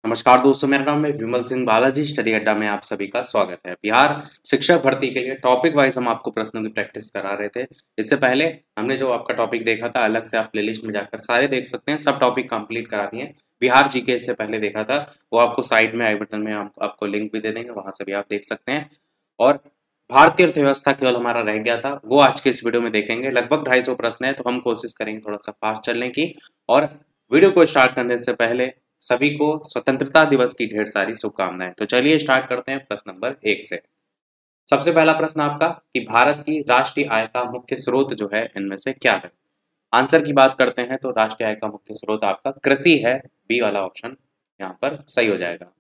नमस्कार दोस्तों, मेरा नाम है विमल सिंह बालाजी। स्टडी अड्डा में आप सभी का स्वागत है। बिहार शिक्षक भर्ती के लिए टॉपिक वाइज हम आपको प्रश्नों की प्रैक्टिस करा रहे थे। इससे पहले हमने जो आपका टॉपिक देखा था, अलग से आप प्लेलिस्ट में जाकर सारे देख सकते हैं। सब टॉपिक कंप्लीट करा दिए। बिहार जीके से पहले देखा था, वो आपको साइड में आई बटन में हम आपको लिंक भी दे देंगे, वहां से भी आप देख सकते हैं। और भारतीय अर्थव्यवस्था केवल हमारा रह गया था, वो आज के इस वीडियो में देखेंगे। लगभग 250 प्रश्न है, तो हम कोशिश करेंगे थोड़ा सा फास्ट चलने की। और वीडियो को स्टार्ट करने से पहले सभी को स्वतंत्रता दिवस की ढेर सारी शुभकामनाएं। तो चलिए स्टार्ट करते हैं प्रश्न नंबर 1 से। सबसे पहला प्रश्न आपका कि भारत की राष्ट्रीय आय का मुख्य स्रोत जो है इनमें से क्या है। आंसर की बात करते हैं तो राष्ट्रीय आय का मुख्य स्रोत आपका कृषि है। बी वाला ऑप्शन यहाँ पर सही हो जाएगा।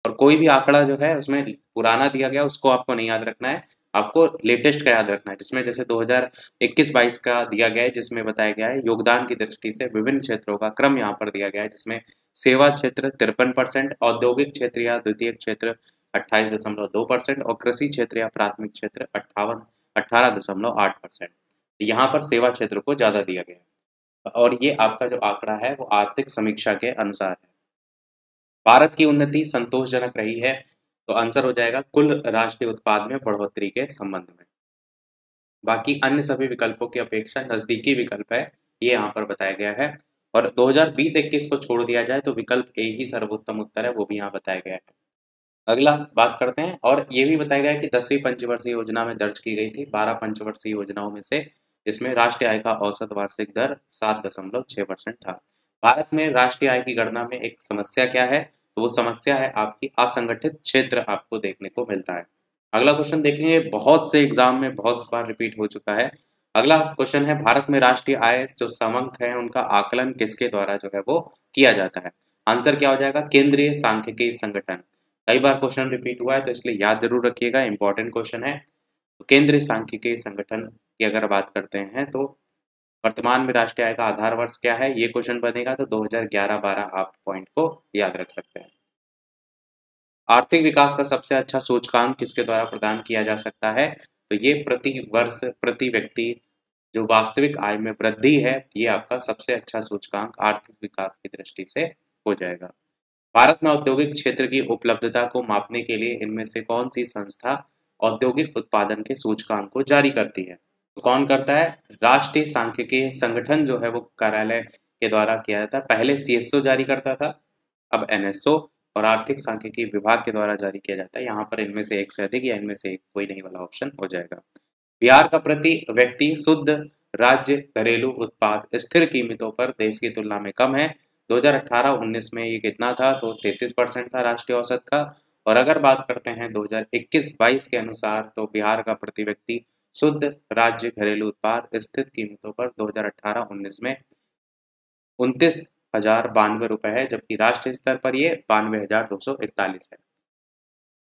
और कोई भी आंकड़ा जो है उसमें पुराना दिया गया उसको आपको नहीं याद रखना है, आपको लेटेस्ट का याद रखना है। जिसमें जैसे 2021-22 का दिया गया है, जिसमें बताया गया है योगदान की दृष्टि से विभिन्न क्षेत्रों का क्रम यहाँ पर दिया गया है, जिसमें सेवा क्षेत्र 53%, औद्योगिक क्षेत्र या द्वितीय क्षेत्र 28.2% और कृषि क्षेत्र या प्राथमिक क्षेत्र 18.8%। यहाँ पर सेवा क्षेत्र को ज्यादा दिया गया है। और ये आपका जो आंकड़ा है वो आर्थिक समीक्षा के अनुसार है। भारत की उन्नति संतोषजनक रही है, तो आंसर हो जाएगा कुल राष्ट्रीय उत्पाद में बढ़ोतरी के संबंध में। बाकी अन्य सभी विकल्पों की अपेक्षा नजदीकी विकल्प है, ये यहाँ पर बताया गया है। और 2020-21 को छोड़ दिया जाए तो विकल्प ए ही सर्वोत्तम उत्तर है, वो भी यहाँ बताया गया है। अगला बात करते हैं, और ये भी बताया गया है कि 10वीं पंचवर्षीय योजना में दर्ज की गई थी 12 पंचवर्षीय योजनाओं में से, जिसमें राष्ट्रीय आय का औसत वार्षिक दर 7.6% था। भारत में राष्ट्रीय आय की गणना में एक समस्या क्या है, तो वो समस्या है आपकी असंगठित क्षेत्र आपको देखने को मिलता है। अगला क्वेश्चन देखेंगे, बहुत से एग्जाम में बहुत बार रिपीट हो चुका है। अगला क्वेश्चन है, भारत में राष्ट्रीय आय जो समंक है उनका आकलन किसके द्वारा जो है वो किया जाता है। आंसर क्या हो जाएगा, केंद्रीय सांख्यिकी संगठन। कई बार क्वेश्चन रिपीट हुआ है तो इसलिए याद जरूर रखिएगा, इंपॉर्टेंट क्वेश्चन है। तो केंद्रीय सांख्यिकी संगठन की अगर बात करते हैं तो वर्तमान में राष्ट्रीय आय का आधार वर्ष क्या है, ये क्वेश्चन बनेगा तो 2011-12 आप पॉइंट को याद रख सकते हैं। आर्थिक विकास का सबसे अच्छा सूचकांक किसके द्वारा प्रदान किया जा सकता है, तो ये प्रति वर्ष प्रति व्यक्ति जो वास्तविक आय में वृद्धि है, ये आपका सबसे अच्छा सूचकांक आर्थिक विकास की दृष्टि से हो जाएगा। भारत में औद्योगिक क्षेत्र की उपलब्धता को मापने के लिए इनमें से कौन सी संस्था औद्योगिक उत्पादन के सूचकांक को जारी करती है, तो कौन करता है, राष्ट्रीय सांख्यिकी संगठन जो है वो कार्यालय के द्वारा किया जाता है। पहले सीएसओ जारी करता था, अब एनएसओ और आर्थिक सांख्यिकी विभाग के द्वारा जारी किया जाता है। यहाँ पर इनमें से एक से अधिक या इनमें से एक कोई नहीं वाला ऑप्शन हो जाएगा। बिहार का प्रति व्यक्ति शुद्ध राज्य घरेलू उत्पाद स्थिर कीमतों पर देश की तुलना में कम है। 2018-19 में ये कितना था, तो 33% था राष्ट्रीय औसत का। और अगर बात करते हैं 2021-22 के अनुसार, तो बिहार का प्रति व्यक्ति शुद्ध राज्य घरेलू उत्पाद स्थिर कीमतों पर 2018-19 में 29,092 है, जबकि राष्ट्रीय स्तर पर ये 92,241 है।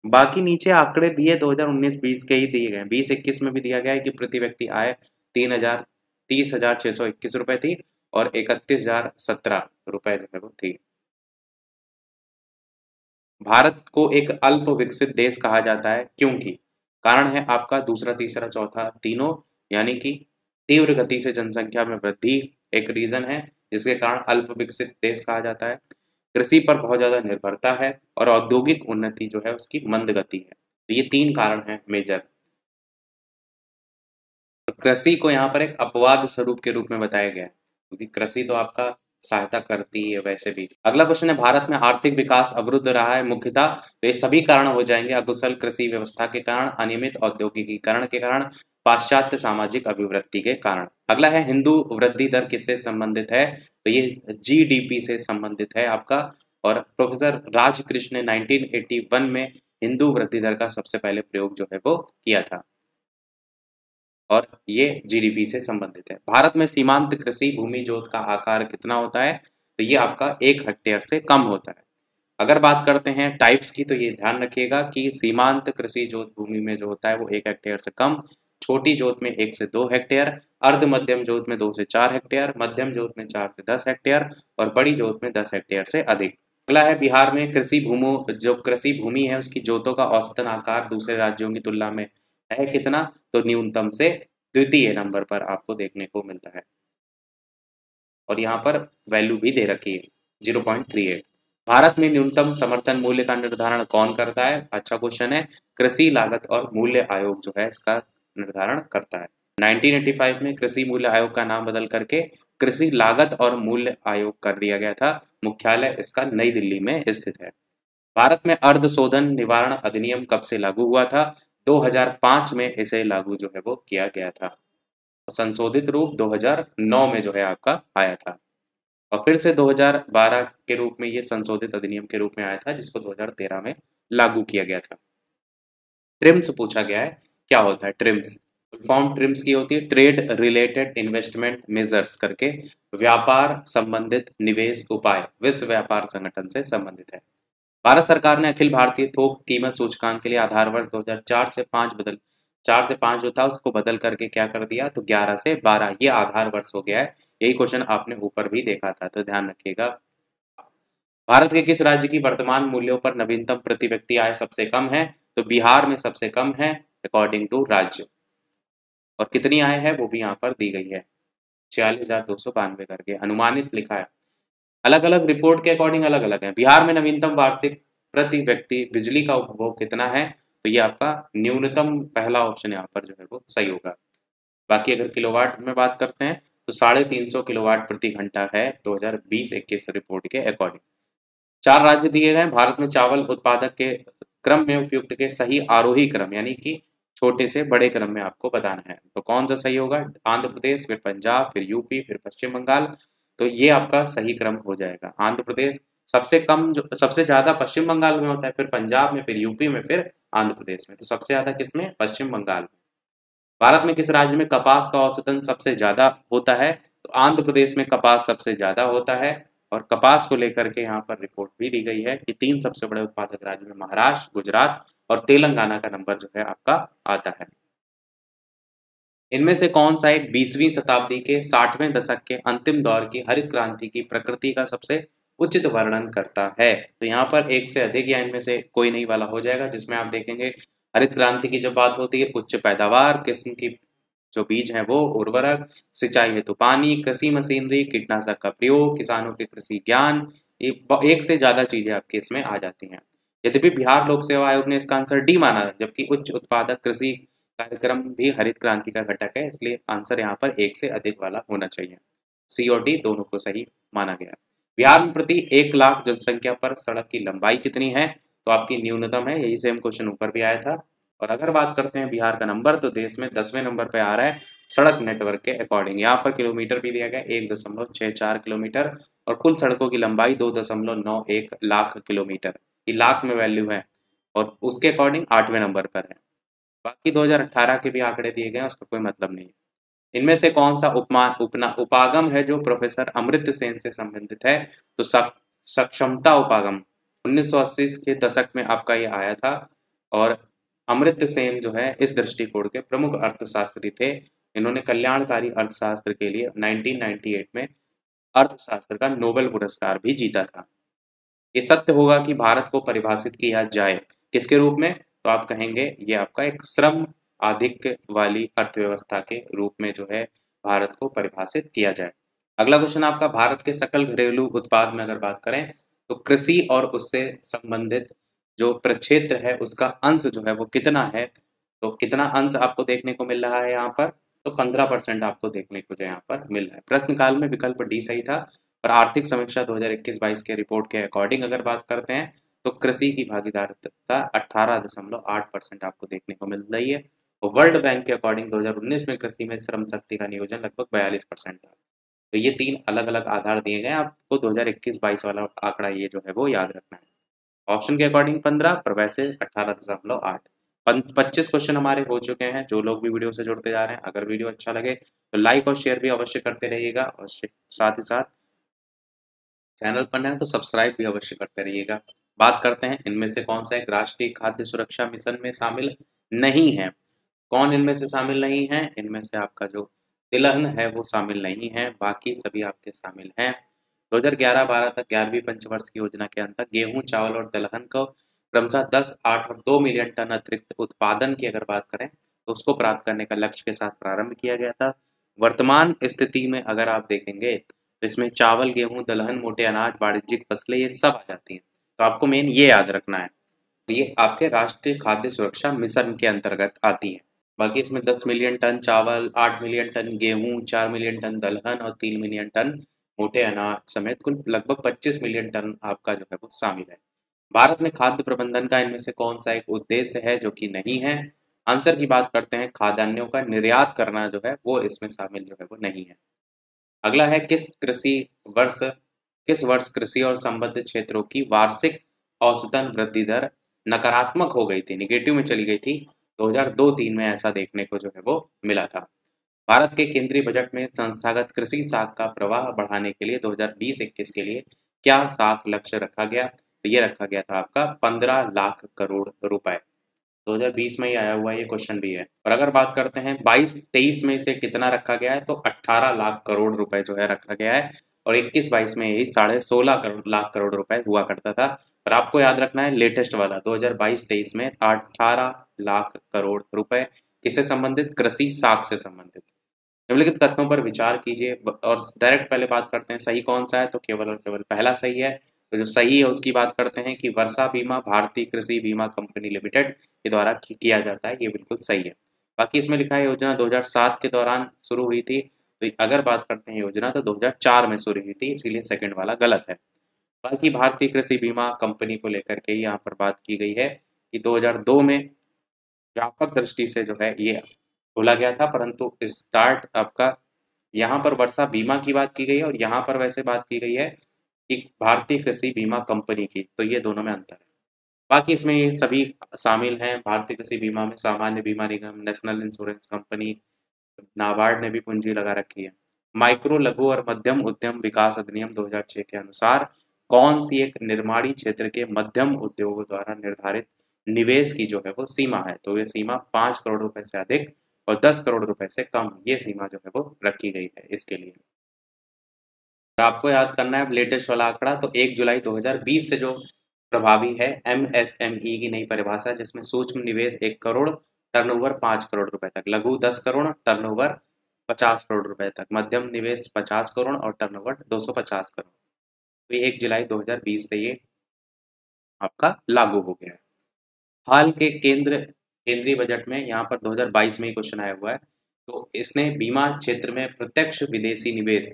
बाकी नीचे आंकड़े दिए 2019-20 के ही दिए गए, 20-21 में भी दिया गया है कि प्रति व्यक्ति आय 30,621 रुपए थी और 31,017 रुपए जो है वो थी। भारत को एक अल्प विकसित देश कहा जाता है क्योंकि कारण है आपका दूसरा तीसरा चौथा तीनों, यानी कि तीव्र गति से जनसंख्या में वृद्धि एक रीजन है जिसके कारण अल्प विकसित देश कहा जाता है। कृषि पर बहुत ज्यादा निर्भरता है और औद्योगिक उन्नति जो है उसकी मंद गति है। तो ये 3 कारण हैं मेजर। कृषि को यहाँ पर एक अपवाद स्वरूप के रूप में बताया गया है, क्योंकि कृषि तो आपका सहायता करती है वैसे भी। अगला क्वेश्चन है, भारत में आर्थिक विकास अवरुद्ध रहा है मुख्यतः, तो ये सभी कारण हो जाएंगे अकुशल कृषि व्यवस्था के कारण, अनियमित औद्योगिकीकरण के कारण, पाश्चात्य सामाजिक अभिवृद्धि के कारण। अगला है, हिंदू वृद्धि दर किससे संबंधित है, तो ये जीडीपी से संबंधित है आपका। और प्रोफेसर राजकृष्ण ने 1981 में हिंदू वृद्धि दर का सबसे पहले प्रयोग जो है वो किया था, और ये जीडीपी से संबंधित है। भारत में सीमांत कृषि भूमि जोत का आकार कितना होता है, तो ये आपका 1 हेक्टेयर से कम होता है। अगर बात करते हैं टाइप्स की, तो ये ध्यान रखिएगा कि सीमांत कृषि जोत भूमि में जो होता है वो 1 हेक्टेयर से कम, छोटी जोत में 1 से 2 हेक्टेयर, अर्ध मध्यम जोत में 2 से 4 हेक्टेयर, मध्यम जोत में 4 से 10 हेक्टेयर और बड़ी जोत में 10 हेक्टेयर से अधिक। अगला है, बिहार में कृषि भूमि है उसकी जोतों का औसतन आकार दूसरे राज्यों की तुलना में है कितना, तो न्यूनतम से द्वितीय नंबर पर आपको देखने को मिलता है। और यहाँ पर वैल्यू भी दे रखी है 0.38। भारत में न्यूनतम समर्थन मूल्य का निर्धारण कौन करता है? अच्छा क्वेश्चन है। कृषि लागत और मूल्य आयोग जो है इसका निर्धारण करता है। 1985 में कृषि मूल्य आयोग का नाम बदल करके कृषि लागत और मूल्य आयोग कर दिया गया था। मुख्यालय इसका नई दिल्ली में स्थित है। भारत में अर्ध शोधन निवारण अधिनियम कब से लागू हुआ था? 2005 में इसे लागू जो है वो किया गया था। संशोधित रूप 2009 में जो है आपका आया था, और फिर से 2012 के रूप में ये संशोधित अधिनियम के रूप में आया था, जिसको 2013 में लागू किया गया था। ट्रिम्स पूछा गया है, क्या होता है ट्रिम्स? फॉर्म ट्रिम्स की होती है ट्रेड रिलेटेड इन्वेस्टमेंट मेजर्स करके, व्यापार संबंधित निवेश उपाय, विश्व व्यापार संगठन से संबंधित है। भारत सरकार ने अखिल भारतीय थोक कीमत सूचकांक के लिए आधार वर्ष 2004 से 5 4 से 5 जो था उसको बदल करके क्या कर दिया, तो 11 से 12 ये आधार वर्ष हो गया है। यही क्वेश्चन आपने ऊपर भी देखा था, तो ध्यान रखिएगा। भारत के किस राज्य की वर्तमान मूल्यों पर नवीनतम प्रति व्यक्ति आय सबसे कम है? तो बिहार में सबसे कम है अकॉर्डिंग टू राज्य। और कितनी आय है वो भी यहाँ पर दी गई है, 46,292 करके अनुमानित लिखा है। अलग अलग रिपोर्ट के अकॉर्डिंग अलग अलग है। बिहार में नवीनतम वार्षिक प्रति व्यक्ति बिजली का उपभोग कितना है? तो ये आपका न्यूनतम पहला ऑप्शन यहाँ पर जो है वो सही होगा। बाकी अगर किलोवाट में बात करते हैं तो 350 किलोवाट प्रति घंटा है 2020-21 रिपोर्ट के अकॉर्डिंग। 4 राज्य दिए गए हैं। भारत में चावल उत्पादक के क्रम में उपयुक्त के सही आरोही क्रम, यानी कि छोटे से बड़े क्रम में आपको बताना है, तो कौन सा सही होगा? आंध्र प्रदेश, फिर पंजाब, फिर यूपी, फिर पश्चिम बंगाल। तो ये आपका सही क्रम हो जाएगा। आंध्र प्रदेश सबसे कम, जो सबसे ज्यादा पश्चिम बंगाल में होता है, फिर पंजाब में, फिर यूपी में, फिर आंध्र प्रदेश में। तो सबसे ज्यादा किसमें? पश्चिम बंगाल में। भारत में किस राज्य में कपास का औसतन सबसे ज्यादा होता है? तो आंध्र प्रदेश में कपास सबसे ज्यादा होता है। और कपास को लेकर के यहाँ पर रिपोर्ट भी दी गई है कि 3 सबसे बड़े उत्पादक राज्य में महाराष्ट्र, गुजरात और तेलंगाना का नंबर जो है आपका आता है। इनमें से कौन सा एक 20वीं शताब्दी के 60वें दशक के अंतिम दौर की हरित क्रांति की प्रकृति का सबसे उचित वर्णन करता है? तो यहाँ पर एक से अधिक या इनमें से कोई नहीं वाला हो जाएगा, जिसमें आप देखेंगे हरित क्रांति की जब बात होती है, उच्च पैदावार किस्म की जो बीज हैं वो, उर्वरक, सिंचाई हेतु पानी, कृषि मशीनरी, कीटनाशक का प्रयोग, किसानों के कृषि ज्ञान, एक से ज्यादा चीजें आपके इसमें आ जाती हैं। यद्यपि बिहार लोक सेवा आयोग ने इसका आंसर डी माना, जबकि उच्च उत्पादक कृषि कार्यक्रम भी हरित क्रांति का घटक है, इसलिए आंसर यहाँ पर एक से अधिक वाला होना चाहिए। सी और डी दोनों को सही माना गया। बिहार में प्रति 1 लाख जनसंख्या पर सड़क की लंबाई कितनी है? तो आपकी न्यूनतम है, यही सेम क्वेश्चन ऊपर भी आया था। और अगर बात करते हैं बिहार का नंबर, तो देश में 10वें नंबर पे आ रहा है सड़क नेटवर्क के अकॉर्डिंग। यहाँ पर किलोमीटर भी दिया गया 1.64 किलोमीटर, और कुल सड़कों की लंबाई 2.91 लाख किलोमीटर, ये लाख में वैल्यू है, और उसके अकॉर्डिंग 8वें नंबर पर है। बाकी 2018 के भी आंकड़े दिए गए हैं, उसका कोई मतलब नहीं है। इनमें से कौन सा उपागम है जो प्रोफेसर अमृत सेन से संबंधित है? तो सक्षमता उपागम 1980 के दशक में आपका ये आया था, और अमृत सेन जो है इस दृष्टिकोण के प्रमुख अर्थशास्त्री थे। इन्होंने कल्याणकारी अर्थशास्त्र के लिए 1998 में अर्थशास्त्र का नोबेल पुरस्कार भी जीता था। ये सत्य होगा कि भारत को परिभाषित किया जाए किसके रूप में? तो आप कहेंगे ये आपका एक श्रम आधिक्य वाली अर्थव्यवस्था के रूप में जो है भारत को परिभाषित किया जाए। अगला क्वेश्चन आपका, भारत के सकल घरेलू उत्पाद में अगर बात करें तो कृषि और उससे संबंधित जो प्रक्षेत्र है उसका अंश जो है वो कितना है? तो कितना अंश आपको देखने को मिल रहा है यहाँ पर? तो 15% आपको देखने को जो यहाँ पर मिल रहा है। प्रश्न काल में विकल्प डी सही था। और आर्थिक समीक्षा 2021-22 के रिपोर्ट के अकॉर्डिंग अगर बात करते हैं तो कृषि की भागीदारिता 18.8% आपको देखने को मिल रही है। और वर्ल्ड बैंक के अकॉर्डिंग 2019 में कृषि में श्रम शक्ति का नियोजन लगभग 42% था। तो ये 3 अलग अलग आधार दिए गए, आपको 2021-22 वाला आंकड़ा ये जो है वो याद रखना है। ऑप्शन के अकॉर्डिंग 15 पर वैसे 18.8। 25 क्वेश्चन हमारे हो चुके हैं। जो लोग भी वीडियो से जुड़ते जा रहे हैं, अगर वीडियो अच्छा लगे तो लाइक और शेयर भी अवश्य करते रहिएगा, और साथ ही साथ चैनल पर नए हैं तो सब्सक्राइब भी अवश्य करते रहिएगा। बात करते हैं इनमें से कौन सा एक राष्ट्रीय खाद्य सुरक्षा मिशन में शामिल नहीं है। कौन इनमें से शामिल नहीं है? इनमें से आपका जो तिलहन है वो शामिल नहीं है, बाकी सभी आपके शामिल हैं। 2011-12 तक 11वीं पंचवर्ष की योजना के अंतर्गत गेहूं, चावल और दलहन को क्रमशः 10, 8 और 2 मिलियन टन अतिरिक्त उत्पादन की अगर बात करें तो उसको प्राप्त करने का लक्ष्य के साथ प्रारंभ किया गया था। वर्तमान स्थिति में अगर आप देखेंगे तो इसमें चावल, गेहूं, दलहन, मोटे अनाज, वाणिज्यिक फसलें ये सब आ जाती हैं। तो आपको मेन ये याद रखना है। तो ये आपके राष्ट्रीय खाद्य सुरक्षा मिशन के अंतर्गत आती है। बाकी इसमें 10 मिलियन टन चावल, 8 मिलियन टन गेहूं, 4 मिलियन टन दलहन और 3 मिलियन टन मोटे अनाज समेत कुल लगभग 25 मिलियन टन आपका जो है वो शामिल है। भारत में खाद्य प्रबंधन का इनमें से कौन सा एक उद्देश्य है जो कि नहीं है? आंसर की बात करते हैं, खाद्यान्नों का निर्यात करना जो है वो इसमें शामिल जो है वो नहीं है। अगला है, वर्ष किस वर्ष कृषि और संबद्ध क्षेत्रों की वार्षिक औसतन वृद्धि दर नकारात्मक हो गई थी, निगेटिव में चली गई थी? 2002-3 में ऐसा देखने को जो है वो मिला था। भारत के केंद्रीय बजट में संस्थागत कृषि साख का प्रवाह बढ़ाने के लिए 2020-21 के लिए क्या साख लक्ष्य रखा गया? तो ये रखा गया था आपका 15 लाख करोड़ रुपए। 2020 में ही आया हुआ ये क्वेश्चन भी है। और अगर बात करते हैं 22-23 में इसे कितना रखा गया है, तो 18 लाख करोड़ रुपए जो है रखा गया है। और 21-22 में यही 16.5 लाख करोड़ रुपए हुआ करता था। और आपको याद रखना है लेटेस्ट वाला 2022-23 में 18 लाख करोड़ रुपए किससे संबंधित? कृषि साख से संबंधित। निम्नलिखित कथनों पर विचार कीजिए और डायरेक्ट पहले बात करते हैं सही कौन सा है, तो केवल और केवल पहला सही है। तो जो सही है उसकी बात करते हैं कि वर्षा बीमा भारतीय कृषि बीमा कंपनी लिमिटेड के द्वारा किया जाता है, ये बिल्कुल सही है। बाकी इसमें लिखा है योजना 2007 के दौरान शुरू हुई थी, तो अगर बात करते हैं योजना तो 2004 में शुरू हुई थी, इसीलिए सेकंड वाला गलत है। बाकी भारतीय कृषि बीमा कंपनी को लेकर के यहाँ पर बात की गई है कि 2002 में व्यापक दृष्टि से जो है ये खोला गया था, परंतु स्टार्ट आपका यहाँ पर वर्षा बीमा की बात की गई है और यहाँ पर वैसे बात की गई है कि भारतीय कृषि बीमा कंपनी की, तो ये दोनों में अंतर है। बाकी इसमें ये सभी शामिल हैं। भारतीय कृषि बीमा में सामान्य बीमा निगम, नेशनल इंश्योरेंस कंपनी, नाबार्ड ने भी पूंजी लगा रखी है। माइक्रो, लघु और मध्यम उद्यम विकास अधिनियम 2006 के अनुसार कौन सी एक निर्माणी क्षेत्र के मध्यम उद्योगों द्वारा निर्धारित निवेश की जो है वो सीमा है? तो ये सीमा 5 करोड़ रुपए से अधिक और 10 करोड़ रुपए से कम, ये सीमा जो है वो रखी गई है इसके लिए। और आपको याद करना है लेटेस्ट वाला आंकड़ा, तो 1 जुलाई 2020 से जो प्रभावी है एमएसएमई की नई परिभाषा, जिसमें सूक्ष्म निवेश 1 करोड़, टर्नओवर 5 करोड़ रुपए तक, लघु 10 करोड़, टर्नओवर 50 करोड़ रुपए तक, मध्यम निवेश 50 करोड़ और टर्नओवर 250 करोड़। तो ये 1 जुलाई 2020 से ये आपका लागू हो गया है। हाल के केंद्रीय बजट में यहाँ पर 2022 में ही क्वेश्चन आया हुआ है, तो इसने बीमा क्षेत्र में प्रत्यक्ष विदेशी निवेश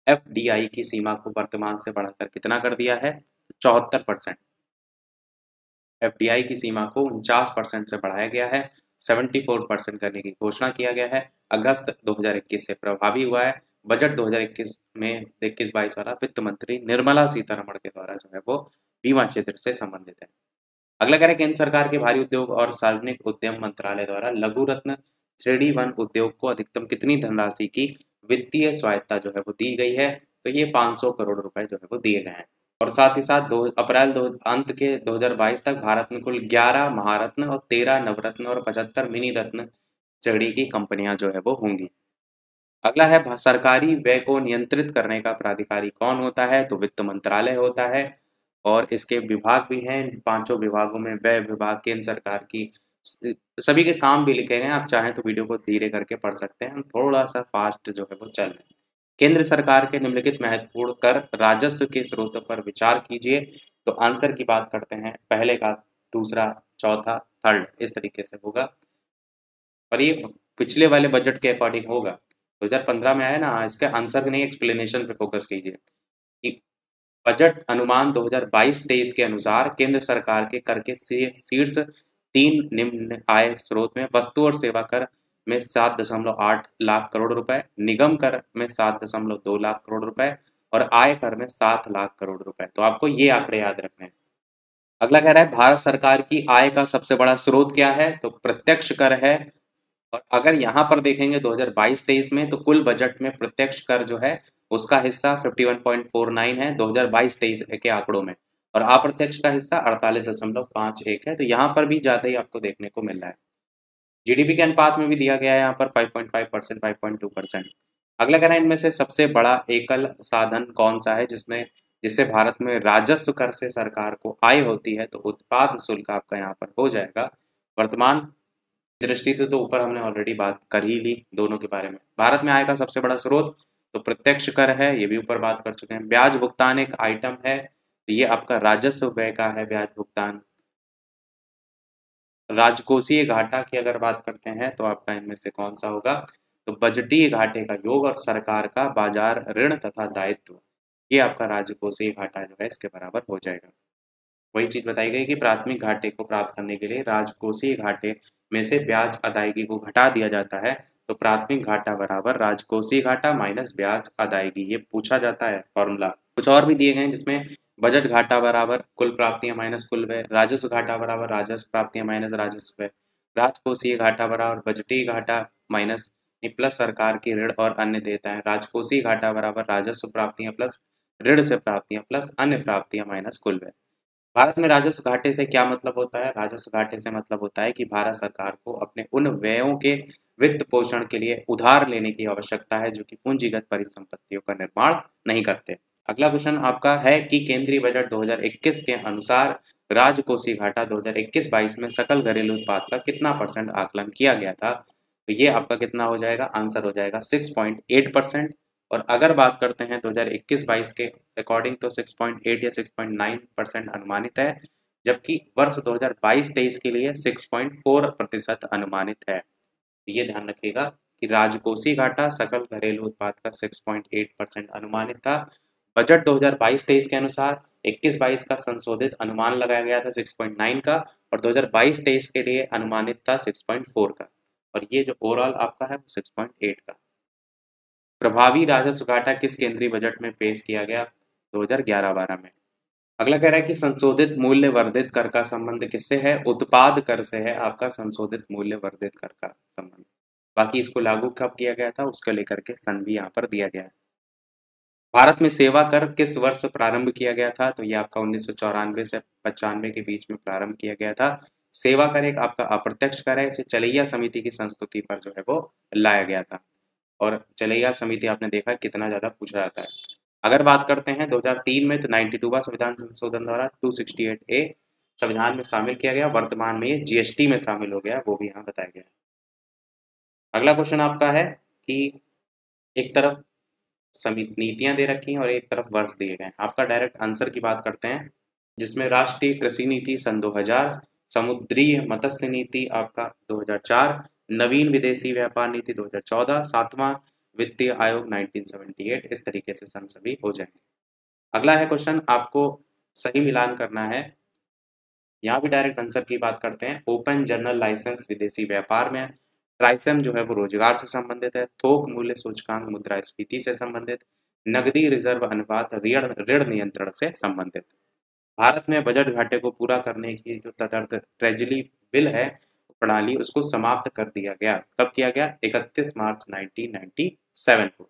एफडीआई की सीमा को वर्तमान से बढ़ाकर कितना कर दिया है? 74%। एफडीआई की सीमा को 49% से बढ़ाया गया है, 74% करने की घोषणा किया गया है। अगस्त 2021 से प्रभावी हुआ है। बजट 2021 में 21-22 वाला वित्त मंत्री निर्मला सीतारमण के द्वारा जो है वो बीमा क्षेत्र से संबंधित है। अगला कह रहे केंद्र सरकार के भारी उद्योग और सार्वजनिक उद्यम मंत्रालय द्वारा लघु रत्न श्रेणी 1 उद्योग को अधिकतम कितनी धनराशि की वित्तीय स्वायत्ता जो है वो दी गई है? तो ये 500 करोड़ रुपए जो है वो दिए गए हैं। और साथ ही साथ अंत के 2022 तक भारत में कुल 11 महारत्न और 13 नवरत्न और 75 मिनी रत्न श्रेणी की कंपनियां जो है वो होंगी। अगला है सरकारी व्यय को नियंत्रित करने का प्राधिकारी कौन होता है? तो वित्त मंत्रालय होता है। और इसके विभाग भी हैं, पांचों विभागों में व्यय विभाग, केंद्र सरकार की सभी के काम भी लिखे गए हैं। आप चाहें तो वीडियो को धीरे करके पढ़ सकते हैं, हम थोड़ा सा फास्ट जो है वो चल रहे हैं। केंद्र सरकार के निम्नलिखित महत्वपूर्ण कर राजस्व के स्रोतों पर विचार कीजिए। तो आंसर की बात करते हैं, पहले का, दूसरा, चौथा, थर्ड, इस तरीके से होगा। और ये पिछले वाले बजट के अकॉर्डिंग होगा। 2015 में आया ना, इसके आंसर के नहीं, एक्सप्लेनेशन पे फोकस कीजिए कि बजट अनुमान 2022-23 के अनुसार केंद्र सरकार के कर के शीर्ष 3 निम्न आय स्रोत में वस्तु और सेवा कर में 7.8 लाख करोड़ रुपए, निगम कर में 7.2 लाख करोड़ रुपए और आय कर में 7 लाख करोड़ रुपए। तो आपको ये आंकड़े याद रखने हैं। अगला कह रहा है भारत सरकार की आय का सबसे बड़ा स्रोत क्या है? तो प्रत्यक्ष कर है। और अगर यहाँ पर देखेंगे 2022-23 में, तो कुल बजट में प्रत्यक्ष कर जो है उसका हिस्सा 51.49 है 2022-23 के आंकड़ों में, और अप्रत्यक्ष का हिस्सा 48.51 है। तो यहाँ पर भी ज्यादा ही आपको देखने को मिल रहा है। जीडीपी के अनुपात में भी दिया गया है यहाँ पर 5.5%, 5.2%। अगला कहना है इनमें से सबसे बड़ा एकल साधन कौन सा है जिससे भारत में राजस्व कर से सरकार को आय होती है? तो उत्पाद शुल्क आपका यहाँ पर हो जाएगा। वर्तमान दृष्टि से तो ऊपर हमने ऑलरेडी बात कर ही ली दोनों के बारे में। भारत में आय का सबसे बड़ा स्रोत, तो प्रत्यक्ष कर है, ये भी ऊपर बात कर चुके हैं। ब्याज भुगतान एक आइटम है, तो ये आपका राजस्व व्यय का है ब्याज भुगतान। राजकोषीय घाटा की अगर बात करते हैं तो आपका इनमें से कौन सा होगा, तो बजटीय घाटे का योग और सरकार का बाजार ऋण तथा दायित्व, ये आपका राजकोषीय घाटा जो है इसके बराबर हो जाएगा। वही चीज बताई गई कि प्राथमिक घाटे को प्राप्त करने के लिए राजकोषीय घाटे में से ब्याज अदायगी को घटा दिया जाता है, तो प्राथमिक घाटा बराबर राजकोषीय घाटा माइनस ब्याज अदायगी, ये पूछा जाता है फॉर्मूला। कुछ और भी दिए गए हैं जिसमें बजट घाटा बराबर कुल प्राप्तियां माइनस कुल व्यय, राजस्व घाटा बराबर राजस्व प्राप्तियां माइनस राजस्व व्यय, राजकोषीय घाटा बराबर बजटीय घाटा माइनस प्लस सरकार की ऋण और अन्य देयताएं, राजकोषीय घाटा बराबर राजस्व प्राप्तियां प्लस ऋण से प्राप्तियां प्लस अन्य प्राप्तियां माइनस कुल व्यय। भारत में राजस्व घाटे से क्या मतलब होता है? राजस्व घाटे से मतलब होता है कि भारत सरकार को अपने उन व्ययों के वित्त पोषण के लिए उधार लेने की आवश्यकता है जो कि पूंजीगत परिसंपत्तियों का निर्माण नहीं करते। अगला क्वेश्चन आपका है कि केंद्रीय बजट 2021 के अनुसार राजकोषीय घाटा 2021-22 में सकल घरेलू उत्पाद का कितना परसेंट आकलन किया गया था? तो ये आपका कितना हो जाएगा? आंसर हो जाएगा 6.8%। और अगर बात करते हैं 2021-22 के अकॉर्डिंग तो 6.8 या 6.9% अनुमानित है, जबकि वर्ष 2022-23 के लिए 6.4% अनुमानित है। ये ध्यान रखिएगा कि राजकोषीय घाटा सकल घरेलू उत्पाद का 6.8% अनुमानित था। बजट 2022-23 के अनुसार 21-22 का संशोधित अनुमान लगाया गया था 6.9 का, और 2022-23 के लिए अनुमानित था 6.4 का, और ये जो ओवरऑल आपका है 6.8 का। प्रभावी राजस्व घाटा किस केंद्रीय बजट में पेश किया गया? 2011-12 में। अगला कह रहा है कि संशोधित मूल्य वर्धित कर का संबंध किससे है? उत्पाद कर से है आपका संशोधित मूल्य वर्धित कर का संबंध। बाकी इसको लागू कब किया गया था उसको लेकर के सन भी यहाँ पर दिया गया है। भारत में सेवा कर किस वर्ष प्रारंभ किया गया था? तो ये आपका 1994 से 95 के बीच में प्रारंभ किया गया था। सेवा कर एक आपका अप्रत्यक्ष कर है, इसे चलैया समिति की संस्तुति पर जो है वो लाया गया था, और चलैया समिति आपने देखा कितना ज्यादा पूछा जाता है। अगर बात करते हैं 2003 में तो 92वां संविधान संशोधन द्वारा 268A संविधान में शामिल किया गया, वर्तमान में ये जीएसटी में शामिल हो गया, वो भी यहाँ बताया गया। अगला क्वेश्चन आपका है कि एक तरफ नीतियां दे रखी हैं और एक तरफ वर्ष दिए गए हैं। आपका डायरेक्ट आंसर की बात करते हैं, जिसमें राष्ट्रीय कृषि नीति सन 2000, समुद्रीय मत्स्य नीति आपका 2004, नवीन विदेशी व्यापार नीति 2014, सातवां वित्तीय आयोग 1978, इस तरीके से सन सभी हो जाएंगे। अगला है क्वेश्चन, आपको सही मिलान करना है। यहाँ भी डायरेक्ट आंसर की बात करते हैं। ओपन जनरल लाइसेंस विदेशी व्यापार में, ट्राइसम जो है वो रोजगार से संबंधित है, थोक मूल्य सूचकांक मुद्रास्फीति से संबंधित, नकदी रिजर्व अनुपात ऋण नियंत्रण से संबंधित। भारत में बजट घाटे को पूरा करने की जो तदर्थ ट्रेजरी बिल है प्रणाली उसको समाप्त कर दिया गया। कब किया गया? 31 मार्च 1997 को,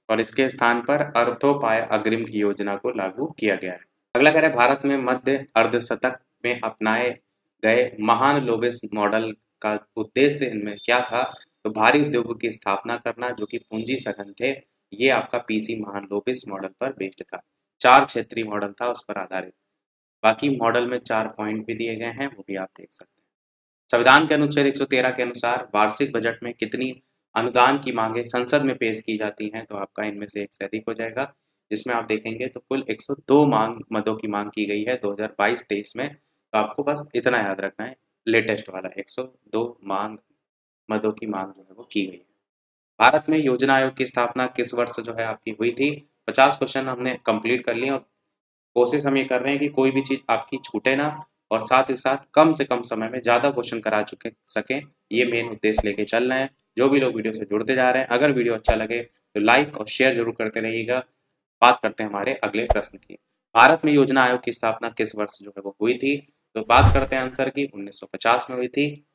और इसके स्थान पर अर्थोपाय अग्रिम की योजना को लागू किया गया है। अगला कह रहे भारत में मध्य अर्धशतक में अपनाए गए महान लोबिस मॉडल का उद्देश्य इनमें क्या था? तो भारी उद्योग की स्थापना करना जो कि पूंजी सघन थे, ये आपका पीसी महान लोबिस मॉडल पर बेस्ड था। 4 क्षेत्रीय मॉडल था उस पर आधारित। बाकी मॉडल में 4 पॉइंट भी दिए गए हैं, वो भी आप देख सकते हैं। संविधान के अनुच्छेद 113 के अनुसार वार्षिक बजट में कितनी अनुदान की मांगे संसद में पेश की जाती हैं? तो आपका इनमें से एक से अधिक हो जाएगा, जिसमें आप देखेंगे तो कुल 102 मदों की मांग की गई है 2022-23 में। तो आपको बस इतना याद रखना है, लेटेस्ट वाला 102 मदों की मांग जो है वो की गई है। भारत में योजना आयोग की स्थापना किस वर्ष जो है आपकी हुई थी? 50 क्वेश्चन हमने कंप्लीट कर लिए, और कोशिश हम ये कर रहे हैं कि कोई भी चीज आपकी छूटे ना, और साथ ही साथ कम से कम समय में ज्यादा क्वेश्चन करा सकें, ये मेन उद्देश्य लेके चल रहे हैं। जो भी लोग वीडियो से जुड़ते जा रहे हैं, अगर वीडियो अच्छा लगे तो लाइक और शेयर जरूर करते रहिएगा। बात करते हैं हमारे अगले प्रश्न की। भारत में योजना आयोग की स्थापना किस वर्ष जो है वो हुई थी? तो बात करते हैं आंसर की, 1950 में हुई थी।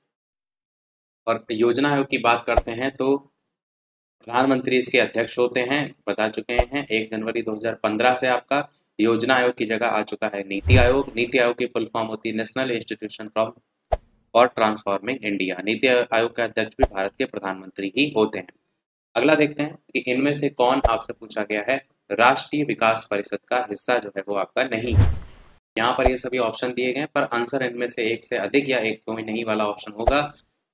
और योजना आयोग की बात करते हैं तो प्रधानमंत्री इसके अध्यक्ष होते हैं, बता चुके हैं। 1 जनवरी 2015 से आपका योजना आयोग की जगह आ चुका है नीति आयोग। नीति आयोग की फुल फॉर्म होती है national institution for transforming India. NITI Aayog के अध्यक्ष भी भारत के प्रधानमंत्री ही होते हैं। अगला देखते हैं कि इनमें से कौन आपसे पूछा गया है राष्ट्रीय विकास परिषद का हिस्सा जो है वो आपका नहीं है। यहाँ पर ये सभी ऑप्शन दिए गए, पर आंसर इनमें से एक से अधिक या एक कोई नहीं वाला ऑप्शन होगा।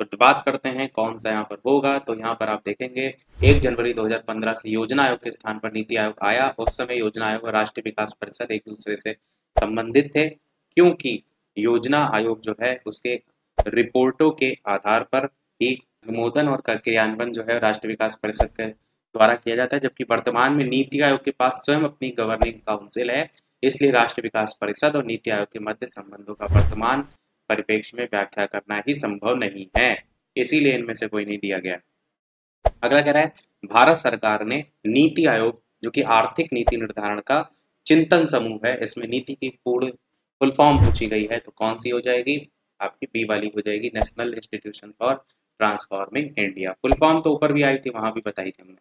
तो बात करते हैं कौन सा यहाँ पर होगा। तो यहाँ पर आप देखेंगे 1 जनवरी 2015 से योजना आयोग के स्थान पर नीति आयोग आया। उस समय योजना आयोग और राष्ट्रीय विकास परिषद एक दूसरे से संबंधित थे, क्योंकि योजना आयोग जो है उसके रिपोर्टों के आधार पर ही अनुमोदन और क्रियान्वयन जो है राष्ट्रीय विकास परिषद के द्वारा किया जाता है, जबकि वर्तमान में नीति आयोग के पास स्वयं अपनी गवर्निंग काउंसिल है। इसलिए राष्ट्रीय विकास परिषद और नीति आयोग के मध्य संबंधों का वर्तमान परिप्रेक्ष्य में व्याख्या करना ही संभव नहीं है, इसीलिए इनमें से कोई नहीं दिया गया। अगला कह रहा है भारत सरकार ने नीति आयोग जो कि आर्थिक नीति निर्धारण का चिंतन समूह है, इसमें नीति की पूर्ण फुल फॉर्म पूछी गई है तो कौन सी हो जाएगी, आपकी बी वाली हो जाएगी, national institution for transforming India. Full form तो ऊपर भी आई थी, वहां भी बताई थी हमने।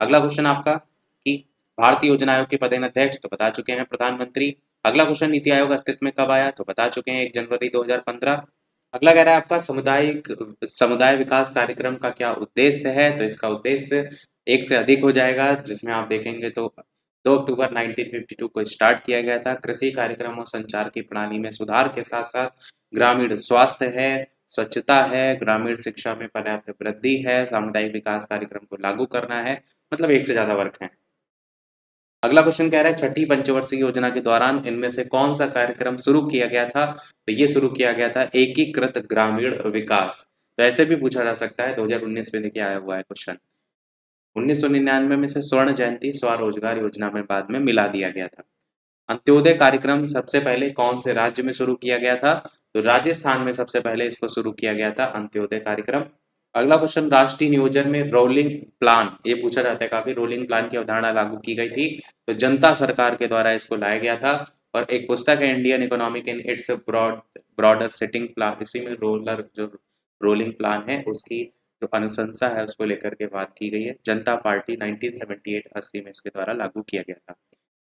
अगला क्वेश्चन आपका कि भारतीय योजना आयोग के पदेन अध्यक्ष तो बता चुके हैं प्रधानमंत्री। अगला क्वेश्चन नीति आयोग अस्तित्व में कब आया तो बता चुके हैं 1 जनवरी 2015। अगला कह रहा है आपका समुदाय विकास कार्यक्रम का क्या उद्देश्य है, तो इसका उद्देश्य एक से अधिक हो जाएगा, जिसमें आप देखेंगे तो 2 अक्टूबर 1952 को स्टार्ट किया गया था। कृषि कार्यक्रम और संचार की प्रणाली में सुधार के साथ साथ ग्रामीण स्वास्थ्य है, स्वच्छता है, ग्रामीण शिक्षा में पर्याप्त वृद्धि है, सामुदायिक विकास कार्यक्रम को लागू करना है, मतलब एक से ज्यादा वर्क है। अगला क्वेश्चन कह रहा है छठी पंचवर्षीय योजना के दौरान इनमें से कौन सा कार्यक्रम शुरू किया गया था, तो ये शुरू किया गया था एकीकृत ग्रामीण विकास। तो ऐसे भी पूछा जा सकता है, 2019 में देखिए आया हुआ है क्वेश्चन। 1999 में से स्वर्ण जयंती स्वरोजगार योजना में बाद में मिला दिया गया था। अंत्योदय कार्यक्रम सबसे पहले कौन से राज्य में शुरू किया गया था, तो राजस्थान में सबसे पहले इसको शुरू किया गया था अंत्योदय कार्यक्रम। अगला क्वेश्चन राष्ट्रीय नियोजन में रोलिंग प्लान, ये पूछा जाता है काफी, रोलिंग प्लान की अवधारणा लागू की गई थी तो जनता सरकार के द्वारा इसको लाया गया था। और एक पुस्तक है Indian economic in its broader setting plan, इसी में रोलिंग प्लान है उसकी जो अनुशंसा है उसको लेकर के बात की गई है। जनता पार्टी 1978-80 में इसके द्वारा लागू किया गया था।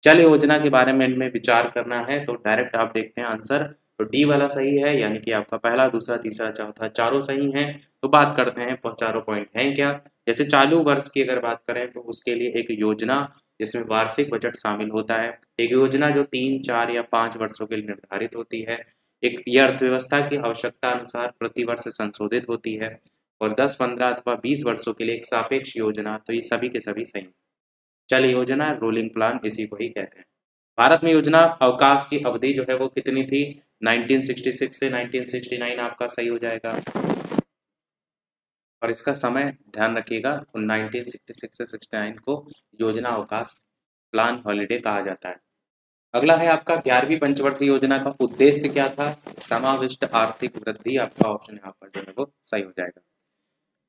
चल योजना के बारे में इनमें विचार करना है तो डायरेक्ट आप देखते हैं आंसर, तो डी वाला सही है, यानी कि आपका पहला दूसरा तीसरा चौथा चारों सही हैं। तो बात करते हैं चारों पॉइंट हैं क्या। जैसे चालू वर्ष की अगर बात करें तो उसके लिए एक योजना जिसमें वार्षिक बजट शामिल होता है, एक योजना जो 3, 4 या 5 वर्षों के लिए निर्धारित होती है, एक ये अर्थव्यवस्था की आवश्यकता अनुसार प्रतिवर्ष संशोधित होती है, और 10, 15 अथवा 20 वर्षों के लिए एक सापेक्ष योजना, तो ये सभी के सभी सही। चल योजना रोलिंग प्लान इसी को ही कहते हैं। भारत में योजना अवकाश की अवधि जो है वो कितनी थी, 1966 से 1969 आपका सही हो जाएगा, और इसका समय ध्यान रखिएगा 1966 से 69 को योजना अवकाश प्लान हॉलिडे कहा जाता है। अगला है आपका 11वीं पंचवर्षीय योजना का उद्देश्य क्या था, समाविष्ट आर्थिक वृद्धि, आपका ऑप्शन यहाँ पर जो है वो सही हो जाएगा।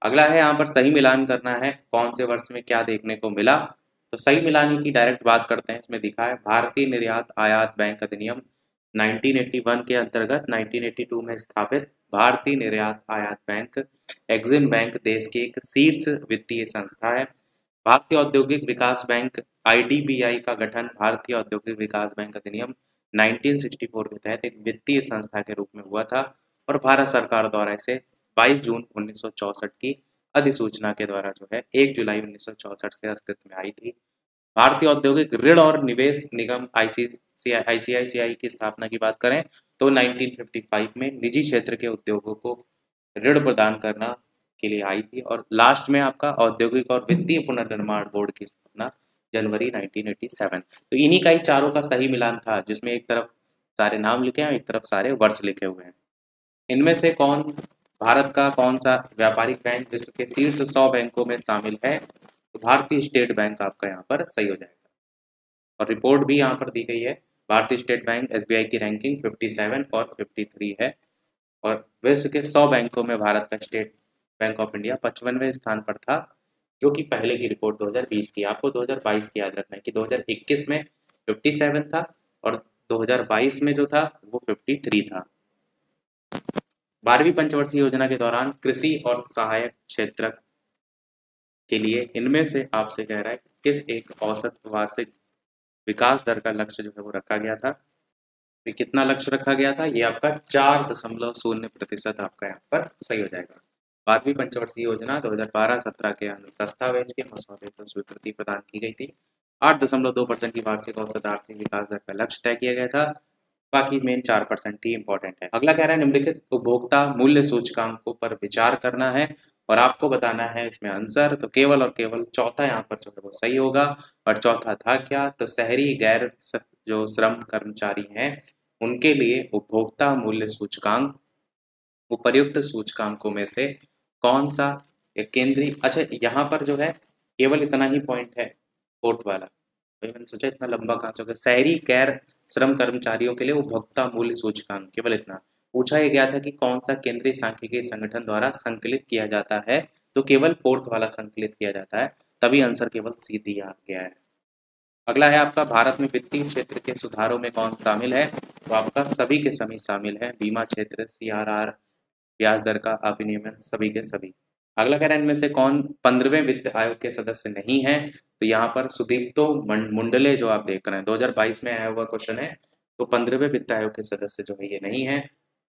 अगला है यहाँ पर सही मिलान करना है, कौन से वर्ष में क्या देखने को मिला, तो सही मिलाने की डायरेक्ट बात करते हैं। इसमें दिखा है भारतीय निर्यात आयात बैंक अधिनियम 1981 के अंतर्गत 1982 में स्थापित भारतीय निर्यात आयात बैंक एक्जिम बैंक देश की एक शीर्ष वित्तीय संस्था है। भारतीय औद्योगिक विकास बैंक आईडीबीआई का गठन भारतीय औद्योगिक विकास बैंक अधिनियम 1964 के तहत एक वित्तीय संस्था के रूप में हुआ था, और भारत सरकार द्वारा इसे 22 जून 1964 की अधिसूचना के द्वारा जो है 1 जुलाई 1964 से अस्तित्व में आई थी। भारतीय औद्योगिक ऋण और निवेश निगम आईसीआईसीआई की स्थापना की बात करें तो 1955 में निजी क्षेत्र के उद्योगों को ऋण प्रदान करना के लिए आई थी, और लास्ट में आपका औद्योगिक और वित्तीय पुनर्निर्माण बोर्ड की स्थापना जनवरी 1987। तो इन्हीं का ही चारों का सही मिलान था, जिसमें एक तरफ सारे नाम लिखे हैं, एक तरफ सारे वर्ष लिखे हुए हैं। इनमें से कौन भारत का कौन सा व्यापारिक बैंक विश्व के शीर्ष 100 बैंकों में शामिल है, तो भारतीय स्टेट बैंक आपका यहाँ पर सही हो जाएगा। और रिपोर्ट भी यहाँ पर दी गई है, भारतीय स्टेट बैंक एसबीआई की रैंकिंग 57 और 53 है, और विश्व के 100 बैंकों में भारत का स्टेट बैंक ऑफ इंडिया 55वें स्थान पर था, जो कि पहले की रिपोर्ट 2020 की। आपको 2022 की याद रखना है कि 2021 में 57 था और 2022 में जो था वो 53 था। 12वीं पंचवर्षीय योजना के दौरान कृषि और सहायक क्षेत्र के लिए इनमें से आपसे कह रहा है किस एक औसत वार्षिक विकास दर का लक्ष्य जो है वो रखा गया था। तो कितना लक्ष्य रखा गया था, ये आपका 4.0% आपका यहाँ पर सही हो जाएगा। 12वीं पंचवर्षीय योजना 2012-17 के दस्तावेज के मसौदे को स्वीकृति प्रदान की गई थी। 8.2% की वार्षिक औसत आर्थिक विकास दर का लक्ष्य तय किया गया था। बाकी मेन 4% ही इंपॉर्टेंट है। अगला कह रहा है निम्नलिखित उपभोक्ता मूल्य सूचकांकों पर विचार करना है और आपको बताना है इसमें आंसर। तो केवल और केवल चौथा यहाँ पर जो है वो सही होगा। और चौथा था क्या? तो शहरी गैर जो श्रम कर्मचारी हैं उनके लिए उपभोक्ता मूल्य सूचकांक उपर्युक्त सूचकांकों में से कौन सा एक केंद्रीय। अच्छा, यहाँ पर जो है केवल इतना ही पॉइंट है, फोर्थ वाला। भाई मैंने सोचा इतना लंबा कहाँ से होगा। शहरी गैर श्रम कर्मचारियों के लिए उपभोक्ता मूल्य सूचकांक, केवल इतना पूछा ही गया था कि कौन सा केंद्रीय सांख्यिकी संगठन द्वारा संकलित किया जाता है। तो केवल फोर्थ वाला संकलित किया जाता है, तभी आंसर केवल सी दिया गया है। अगला है आपका भारत में वित्तीय क्षेत्र के सुधारों में कौन शामिल है। तो आपका सभी के सभी शामिल है, बीमा क्षेत्र, सीआरआर, ब्याज दर का अविनियमन, सभी के सभी। अगला कह रहा है इनमें से कौन 15वें वित्त आयोग के सदस्य नहीं है। तो यहाँ पर सुदीप्तो मुंडले जो आप देख रहे हैं 2022 में आया हुआ क्वेश्चन है। तो 15वें वित्त आयोग के सदस्य जो है ये नहीं है।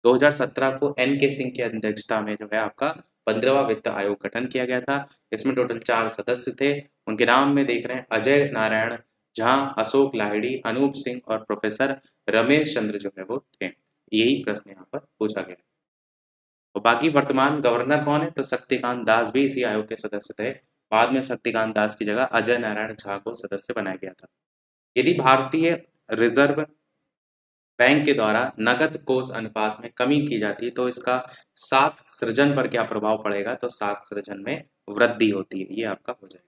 2017 को एन के सिंह की अध्यक्षता में जो है आपका 15वां वित्त आयोग गठन किया गया था। इसमें टोटल 4 सदस्य थे। उनके नाम में देख रहे हैं अजय नारायण झा, अशोक लाहिड़ी, अनूप सिंह और प्रोफेसर रमेश चंद्र जो है वो थे। यही प्रश्न यहाँ पर पूछा गया। तो बाकी वर्तमान गवर्नर कौन है। तो शक्तिकांत दास भी इसी आयोग के सदस्य थे। बाद में शक्तिकांत दास की जगह अजय नारायण झा को सदस्य बनाया गया था। यदि भारतीय रिजर्व बैंक के द्वारा नकद कोष अनुपात में कमी की जाती है तो इसका साख सृजन पर क्या प्रभाव पड़ेगा। तो साख सृजन में वृद्धि होती है, ये आपका हो जाएगा।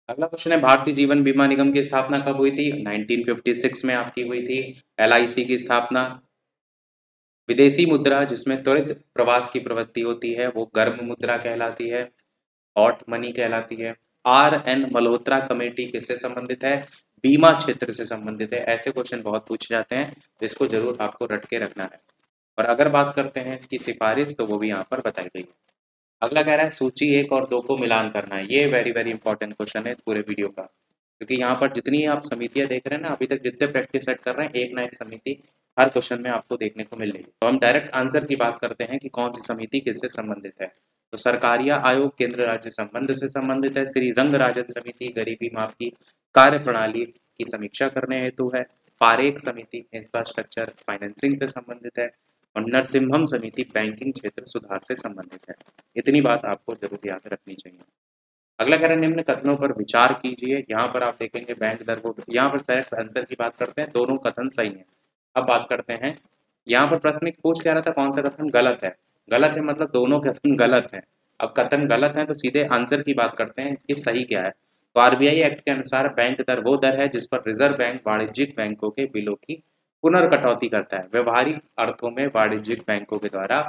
अगला क्वेश्चन है भारतीय जीवन बीमा निगम की स्थापना कब हुई थी। 1956 में आपकी हुई थी एलआईसी की स्थापना। विदेशी मुद्रा जिसमें त्वरित प्रवास की प्रवृत्ति होती है वो गर्म मुद्रा कहलाती है, हॉट मनी कहलाती है। आर एन मल्होत्रा कमेटी किससे संबंधित है। बीमा क्षेत्र से संबंधित है। ऐसे क्वेश्चन बहुत पूछे जाते हैं, तो इसको जरूर आपको रट के रखना है। और अगर बात करते हैं इसकी सिफारिश तो वो भी यहाँ पर बताई गई है। अगला कह रहा है सूची 1 और 2 को मिलान करना है। ये वेरी वेरी इंपॉर्टेंट क्वेश्चन है पूरे वीडियो का, क्योंकि यहाँ पर जितनी आप समितियां देख रहे हैं ना, अभी तक जितने प्रैक्टिस सेट कर रहे हैं, एक ना एक समिति हर क्वेश्चन में आपको देखने को मिल रही है। तो हम डायरेक्ट आंसर की बात करते हैं कि कौन सी समिति किससे संबंधित है। तो सरकारिया आयोग केंद्र राज्य संबंध से संबंधित है। श्री रंगराजन समिति गरीबी माप की कार्य प्रणाली की समीक्षा करने हेतु है। पारेख समिति इंफ्रास्ट्रक्चर फाइनेंसिंग से संबंधित है। और नरसिम्हम समिति बैंकिंग क्षेत्र सुधार से संबंधित है। इतनी बात आपको जरूर याद रखनी चाहिए। अगला कह रहे हैं निम्न कथनों पर विचार कीजिए। यहाँ पर आप देखेंगे बैंक दर को, यहाँ पर डायरेक्ट आंसर की बात करते हैं, दोनों कथन सही हैं। अब बात करते हैं, यहाँ पर प्रश्न पूछ क्या रहा था, कौन सा कथन गलत है। गलत है मतलब दोनों कथन गलत है। अब कथन गलत है तो सीधे आंसर की बात करते हैं कि सही क्या है। तो आरबीआई एक्ट के अनुसार बैंक दर वो दर है जिस पर रिजर्व बैंक वाणिज्यिक बैंकों के बिलों की पुनर्कटौती करता है। व्यवहारिक अर्थों में वाणिज्यिक बैंकों के द्वारा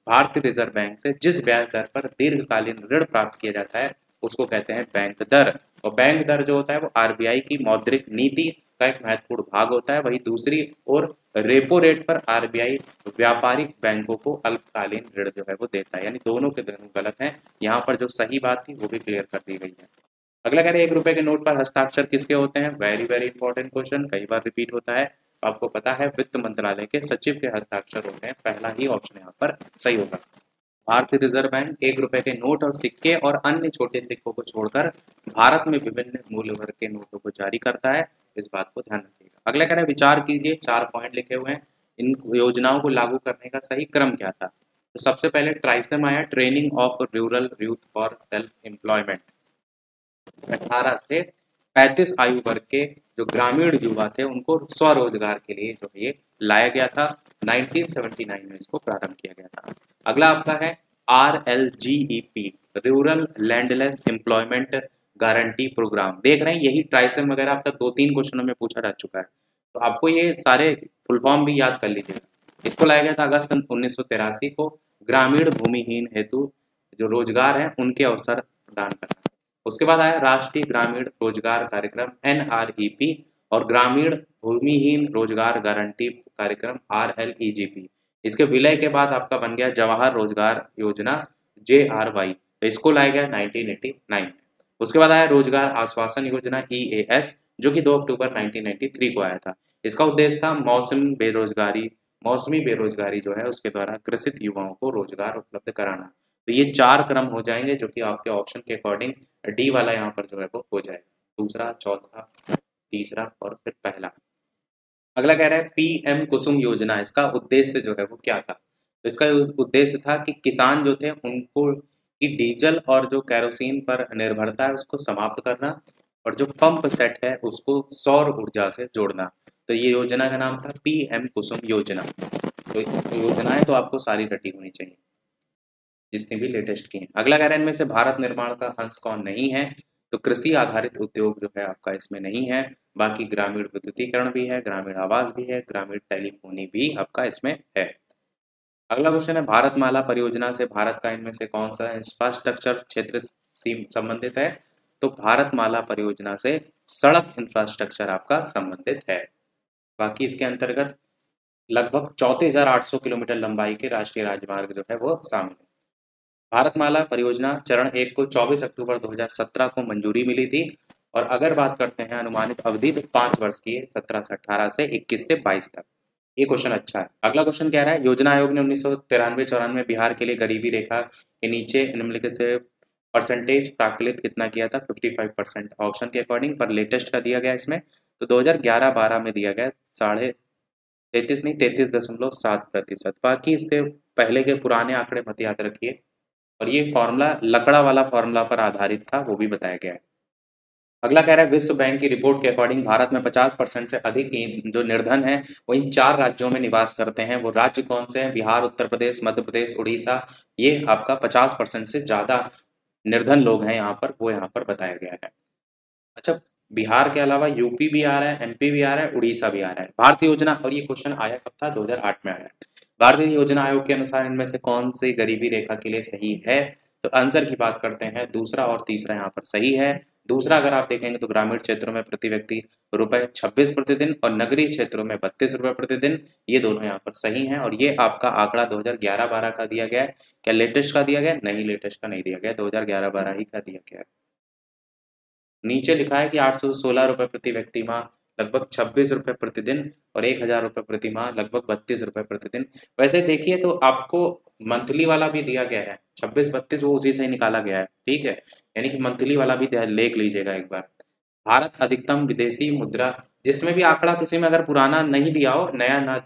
भारतीय रिजर्व बैंक से जिस ब्याज दर पर दीर्घकालीन ऋण प्राप्त किया जाता है उसको कहते हैं बैंक दर। और बैंक दर जो होता है वो आरबीआई की मौद्रिक नीति का एक महत्वपूर्ण भाग होता है। वही दूसरी ओर रेपो रेट पर आरबीआई व्यापारिक बैंकों को अल्पकालीन ऋण जो है वो देता है। यानी दोनों के दोनों गलत हैं। यहाँ पर जो सही बात थी वो भी क्लियर कर दी गई है। अगला कह रहे हैं 1 रुपए के नोट पर हस्ताक्षर किसके होते हैं। वेरी वेरी इंपॉर्टेंट क्वेश्चन, कई बार रिपीट होता है। आपको पता है वित्त मंत्रालय के सचिव के हस्ताक्षर होते हैं। पहला ही ऑप्शन यहाँ पर सही होगा। भारतीय रिजर्व बैंक 1 रुपए के नोट और सिक्के और अन्य छोटे सिक्कों को छोड़कर भारत में विभिन्न मूल्य वर्ग के नोटों को जारी करता है। इस बात को ध्यान रखिएगा। अगला कह रहे हैं विचार कीजिए। 4 पॉइंट लिखे हुए हैं। इन योजनाओं को लागू करने का सही क्रम क्या था। तो सबसे पहले ट्राइसम आया, training of rural youth for self employment. 18 से 35 आयु वर्ग के जो ग्रामीण युवा थे उनको स्वरोजगार के लिए जो ये लाया गया था। 1979 में इसको प्रारंभ किया गया था। अगला आपका है RLGEP, rural landless employment guarantee programme. देख रहे हैं यही ट्राइसम वगैरह अब तक 2-3 क्वेश्चनों में पूछा जा चुका है, तो आपको ये सारे फुल फॉर्म भी याद कर लीजिएगा। इसको लाया गया था अगस्त 1983 को। ग्रामीण भूमिहीन हेतु जो रोजगार है उनके अवसर प्रदान करना। उसके बाद आया राष्ट्रीय ग्रामीण रोजगार कार्यक्रम NREP और ग्रामीण भूमिहीन रोजगार गारंटी कार्यक्रम RLEGP। इसके विलय के बाद आपका बन गया जवाहर रोजगार योजना JRY। तो इसको लाया गया 1989 में। उसके बाद आया रोजगार आश्वासन योजना EAS जो कि 2 अक्टूबर 1993 को आया था। इसका उद्देश्य था मौसमी बेरोजगारी जो है उसके द्वारा ग्रसित युवाओं को रोजगार उपलब्ध कराना। तो ये 4 क्रम हो जाएंगे जो कि आपके ऑप्शन के अकॉर्डिंग डी वाला यहाँ पर जो है वो हो जाएगा। दूसरा, चौथा, तीसरा और फिर पहला। अगला कह रहा है पीएम कुसुम योजना, इसका उद्देश्य जो है वो क्या था? तो इसका उद्देश्य था कि किसान जो थे उनको कि डीजल और जो केरोसिन पर निर्भरता है उसको समाप्त करना, और जो पंप सेट है उसको सौर ऊर्जा से जोड़ना। तो ये योजना का नाम था पीएम कुसुम योजना। तो योजनाएं तो आपको सारी रटी होनी चाहिए जितनी भी लेटेस्ट की हैं। अगला कह रहा है इनमें से भारत निर्माण का अंश कौन नहीं है? तो कृषि आधारित उद्योग जो है आपका इसमें नहीं है। बाकी ग्रामीण विद्युतीकरण भी है, ग्रामीण आवास भी है, ग्रामीण टेलीफोनी भी आपका इसमें है। अगला क्वेश्चन है भारतमाला परियोजना से भारत का इनमें से कौन सा इंफ्रास्ट्रक्चर क्षेत्र संबंधित है? तो भारतमाला परियोजना से सड़क इंफ्रास्ट्रक्चर आपका संबंधित है। बाकी इसके अंतर्गत लगभग 34,800 किलोमीटर लंबाई के राष्ट्रीय राजमार्ग जो है वो शामिल है। भारतमाला परियोजना चरण 1 को 24 अक्टूबर 2017 को मंजूरी मिली थी, और अगर बात करते हैं अनुमानित अवधि तो 5 वर्ष की है, 17 से 18 से 21 से 22 तक। ये क्वेश्चन अच्छा है। अगला क्वेश्चन कह रहा है योजना आयोग ने 1993-94 बिहार के लिए गरीबी रेखा के नीचे निम्नलिखित से परसेंटेज प्राकलित कितना किया था? 55% ऑप्शन के अकॉर्डिंग, पर लेटेस्ट का दिया गया इसमें तो 2011-12 में दिया गया 33.7%। बाकी इससे पहले के पुराने आंकड़े मत याद रखिए, और ये फॉर्मूला लकड़ा वाला फॉर्मूला पर आधारित था, वो भी बताया गया है। अगला कह रहा है विश्व बैंक की रिपोर्ट के अकॉर्डिंग भारत में 50% से अधिक जो निर्धन है वो इन 4 राज्यों में निवास करते हैं। वो राज्य कौन से हैं? बिहार, उत्तर प्रदेश, मध्य प्रदेश, उड़ीसा। ये आपका 50% से ज्यादा निर्धन लोग हैं यहाँ पर, वो यहाँ पर बताया गया है। अच्छा, बिहार के अलावा यूपी भी आ रहा है, एमपी भी आ रहा है, उड़ीसा भी आ रहा है। भारतीय योजना, और ये क्वेश्चन आया कब था? 2008 में आया है। भारतीय योजना आयोग के अनुसार इनमें से कौन सी गरीबी रेखा के लिए सही है? तो आंसर की बात करते हैं, दूसरा और तीसरा यहाँ पर सही है। दूसरा अगर आप देखेंगे तो ग्रामीण क्षेत्रों में प्रति व्यक्ति ₹26 प्रतिदिन और नगरीय क्षेत्रों में ₹32 प्रतिदिन, ये दोनों यहाँ पर सही हैं। और ये आपका आंकड़ा 2011-12 का दिया गया है। क्या लेटेस्ट का दिया गया? नहीं, लेटेस्ट का नहीं दिया गया, 2011-12 ही का दिया गया है। नीचे लिखा है कि ₹816 प्रति व्यक्ति माह, लगभग ₹26 प्रतिदिन, और ₹1,000 प्रति माह, लगभग ₹32 प्रतिदिन। वैसे देखिए तो आपको मंथली वाला भी दिया गया है, 26-32 वो उसी से ही निकाला गया है, ठीक है। यानी कि मंथली वाला भी देख लीजिएगा एक बार। भारत अधिकतम विदेशी मुद्रा, जिसमें भी आंकड़ा किसी में अगर पुराना नहीं दिया हो, नया ना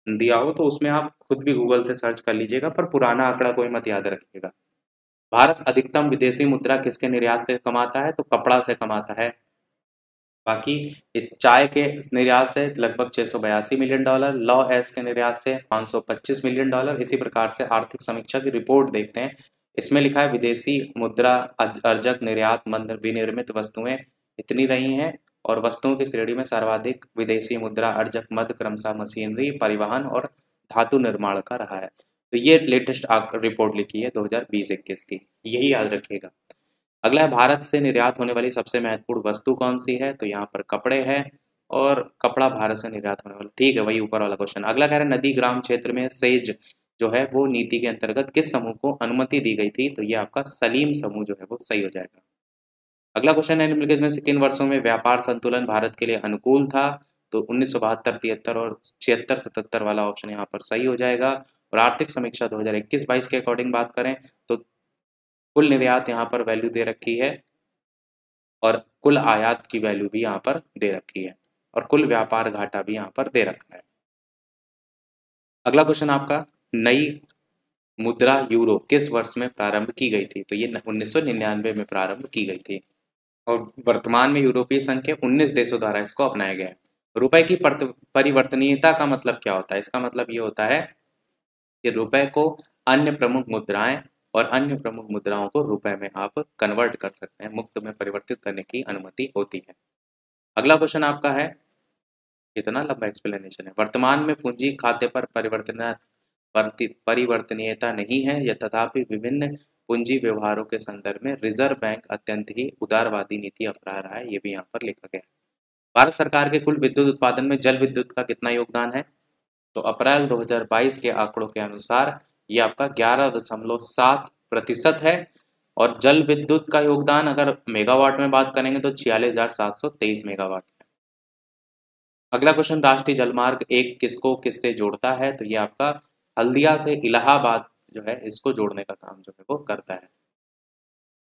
दिया हो, तो उसमें आप खुद भी गूगल से सर्च कर लीजिएगा, पर पुराना आंकड़ा कोई मत याद रखिएगा। भारत अधिकतम विदेशी मुद्रा किसके निर्यात से कमाता है? तो कपड़ा से कमाता है। बाकी इस चाय के निर्यात से लगभग $682 मिलियन, लॉ एस के निर्यात से $525 मिलियन। इसी प्रकार से आर्थिक समीक्षा की रिपोर्ट देखते हैं। इसमें लिखा है विदेशी मुद्रा अर्जक निर्यात मंद विनिर्मित वस्तुएं इतनी रही हैं, और वस्तुओं की श्रेणी में सर्वाधिक विदेशी मुद्रा अर्जक मद क्रमशः मशीनरी, परिवहन और धातु निर्माण का रहा है। तो ये लेटेस्ट रिपोर्ट लिखी है 2020-21 की, यही याद रखिएगा। अगला है भारत से निर्यात होने वाली सबसे महत्वपूर्ण वस्तु कौन सी है? तो यहाँ पर कपड़े हैं, और कपड़ा भारत से निर्यात होने वाला, ठीक है, वही ऊपर वाला क्वेश्चन। अगला कह रहा है नदी ग्राम क्षेत्र में सेज जो है वो नीति के अंतर्गत किस समूह को अनुमति दी गई थी? तो ये आपका सलीम समूह जो है वो सही हो जाएगा। अगला क्वेश्चन है निम्नलिखित में से किन वर्षों में व्यापार संतुलन भारत के लिए अनुकूल था? तो 1972, 73 और 76, 77 वाला ऑप्शन यहाँ पर सही हो जाएगा। और आर्थिक समीक्षा 2021-22 के अकॉर्डिंग बात करें तो कुल निर्यात यहाँ पर वैल्यू दे रखी है, और कुल आयात की वैल्यू भी यहाँ पर दे रखी है, और कुल व्यापार घाटा भी यहाँ पर दे रखा है। अगला क्वेश्चन आपका, नई मुद्रा यूरो किस वर्ष में प्रारंभ की गई थी? तो ये 1999 में प्रारंभ की गई थी, और वर्तमान में यूरोपीय संघ के 19 देशों द्वारा इसको अपनाया गया है। रुपए की परिवर्तनीयता का मतलब क्या होता है? इसका मतलब ये होता है कि रुपए को अन्य प्रमुख मुद्राएं और अन्य प्रमुख मुद्राओं को रुपए में आप कन्वर्ट कर सकते हैं, मुक्त में परिवर्तित करने की अनुमति होती है। अगला क्वेश्चन आपका है, इतना लंबा एक्सप्लेनेशन है, वर्तमान में पूंजी खाते पर परिवर्तनीयता नहीं है, यह तथापि विभिन्न पूंजी व्यवहारों के संदर्भ में रिजर्व बैंक अत्यंत ही उदारवादी नीति अपना रहा है, ये भी यहाँ पर लिखा गया है। भारत सरकार के कुल विद्युत उत्पादन में जल विद्युत का कितना योगदान है? तो अप्रैल 2022 के आंकड़ों के अनुसार ये आपका 11.7% है, और जल विद्युत का योगदान अगर मेगावाट में बात करेंगे तो 46,723 मेगावाट है। अगला क्वेश्चन, राष्ट्रीय जलमार्ग 1 किसको किससे जोड़ता है? तो ये आपका हल्दिया से इलाहाबाद जो है इसको जोड़ने का काम जो है वो करता है।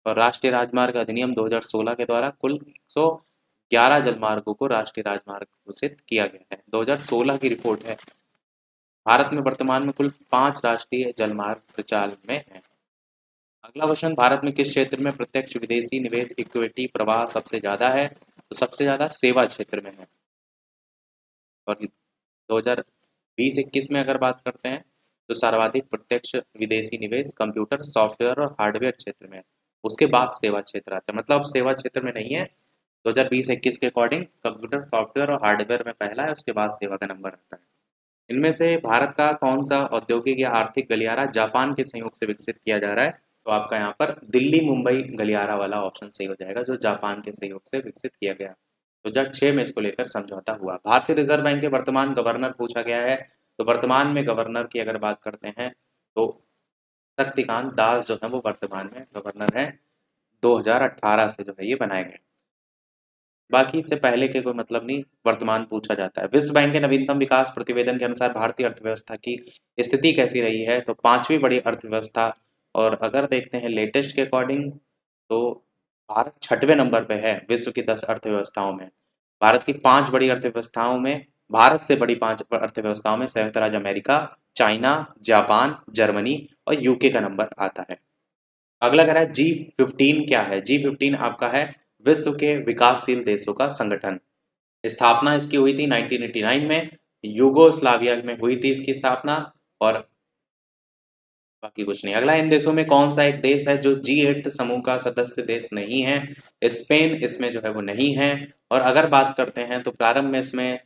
और राष्ट्रीय राजमार्ग अधिनियम 2016 के द्वारा कुल 11 जलमार्गों को राष्ट्रीय राजमार्ग घोषित किया गया है। 2016 की रिपोर्ट है। भारत में वर्तमान में कुल 5 राष्ट्रीय जलमार्ग प्रचालन में हैं। अगला क्वेश्चन, भारत में किस क्षेत्र में प्रत्यक्ष विदेशी निवेश इक्विटी प्रवाह सबसे ज्यादा है? तो सबसे ज्यादा सेवा क्षेत्र में है। और 2020-21 में अगर बात करते हैं तो सर्वाधिक प्रत्यक्ष विदेशी निवेश कंप्यूटर, सॉफ्टवेयर और हार्डवेयर क्षेत्र में है। उसके बाद सेवा क्षेत्र आता है, मतलब सेवा क्षेत्र में नहीं है। 2020-21 के अकॉर्डिंग कंप्यूटर, सॉफ्टवेयर और हार्डवेयर में पहला है, उसके बाद सेवा का नंबर आता है। इनमें से भारत का कौन सा औद्योगिक या आर्थिक गलियारा जापान के सहयोग से विकसित किया जा रहा है? तो आपका यहाँ पर दिल्ली मुंबई गलियारा वाला ऑप्शन सही हो जाएगा, जो जापान के सहयोग से विकसित किया गया। 2006 में इसको लेकर समझौता हुआ। भारतीय रिजर्व बैंक के वर्तमान गवर्नर पूछा गया है। तो वर्तमान में गवर्नर की अगर बात करते हैं तो शक्तिकांत दास जो है वो वर्तमान में गवर्नर है। 2018 से जो है ये बनाए गए। बाकी से पहले के कोई मतलब नहीं, वर्तमान पूछा जाता है। विश्व बैंक के नवीनतम विकास प्रतिवेदन के अनुसार भारतीय अर्थव्यवस्था की स्थिति कैसी रही है? तो 5वीं बड़ी अर्थव्यवस्था। और अगर देखते हैं लेटेस्ट के अकॉर्डिंग तो भारत 6वें नंबर पे है विश्व की 10 अर्थव्यवस्थाओं में। भारत की 5 बड़ी अर्थव्यवस्थाओं में, भारत से बड़ी 5 अर्थव्यवस्थाओं में संयुक्त राज्य अमेरिका, चाइना, जापान, जर्मनी और यूके का नंबर आता है। अगला कह रहा है G15 क्या है? G15 आपका है विश्व के विकासशील देशों का संगठन। स्थापना इसकी हुई थी 1989 में, यूगोस्लाविया में हुई थी इसकी स्थापना। और बाकी कुछ नहीं। अगला, इन देशों में कौन सा एक देश है जो G8 समूह का सदस्य देश नहीं है? स्पेन इसमें जो है वो नहीं है। और अगर बात करते हैं तो प्रारंभ में इसमें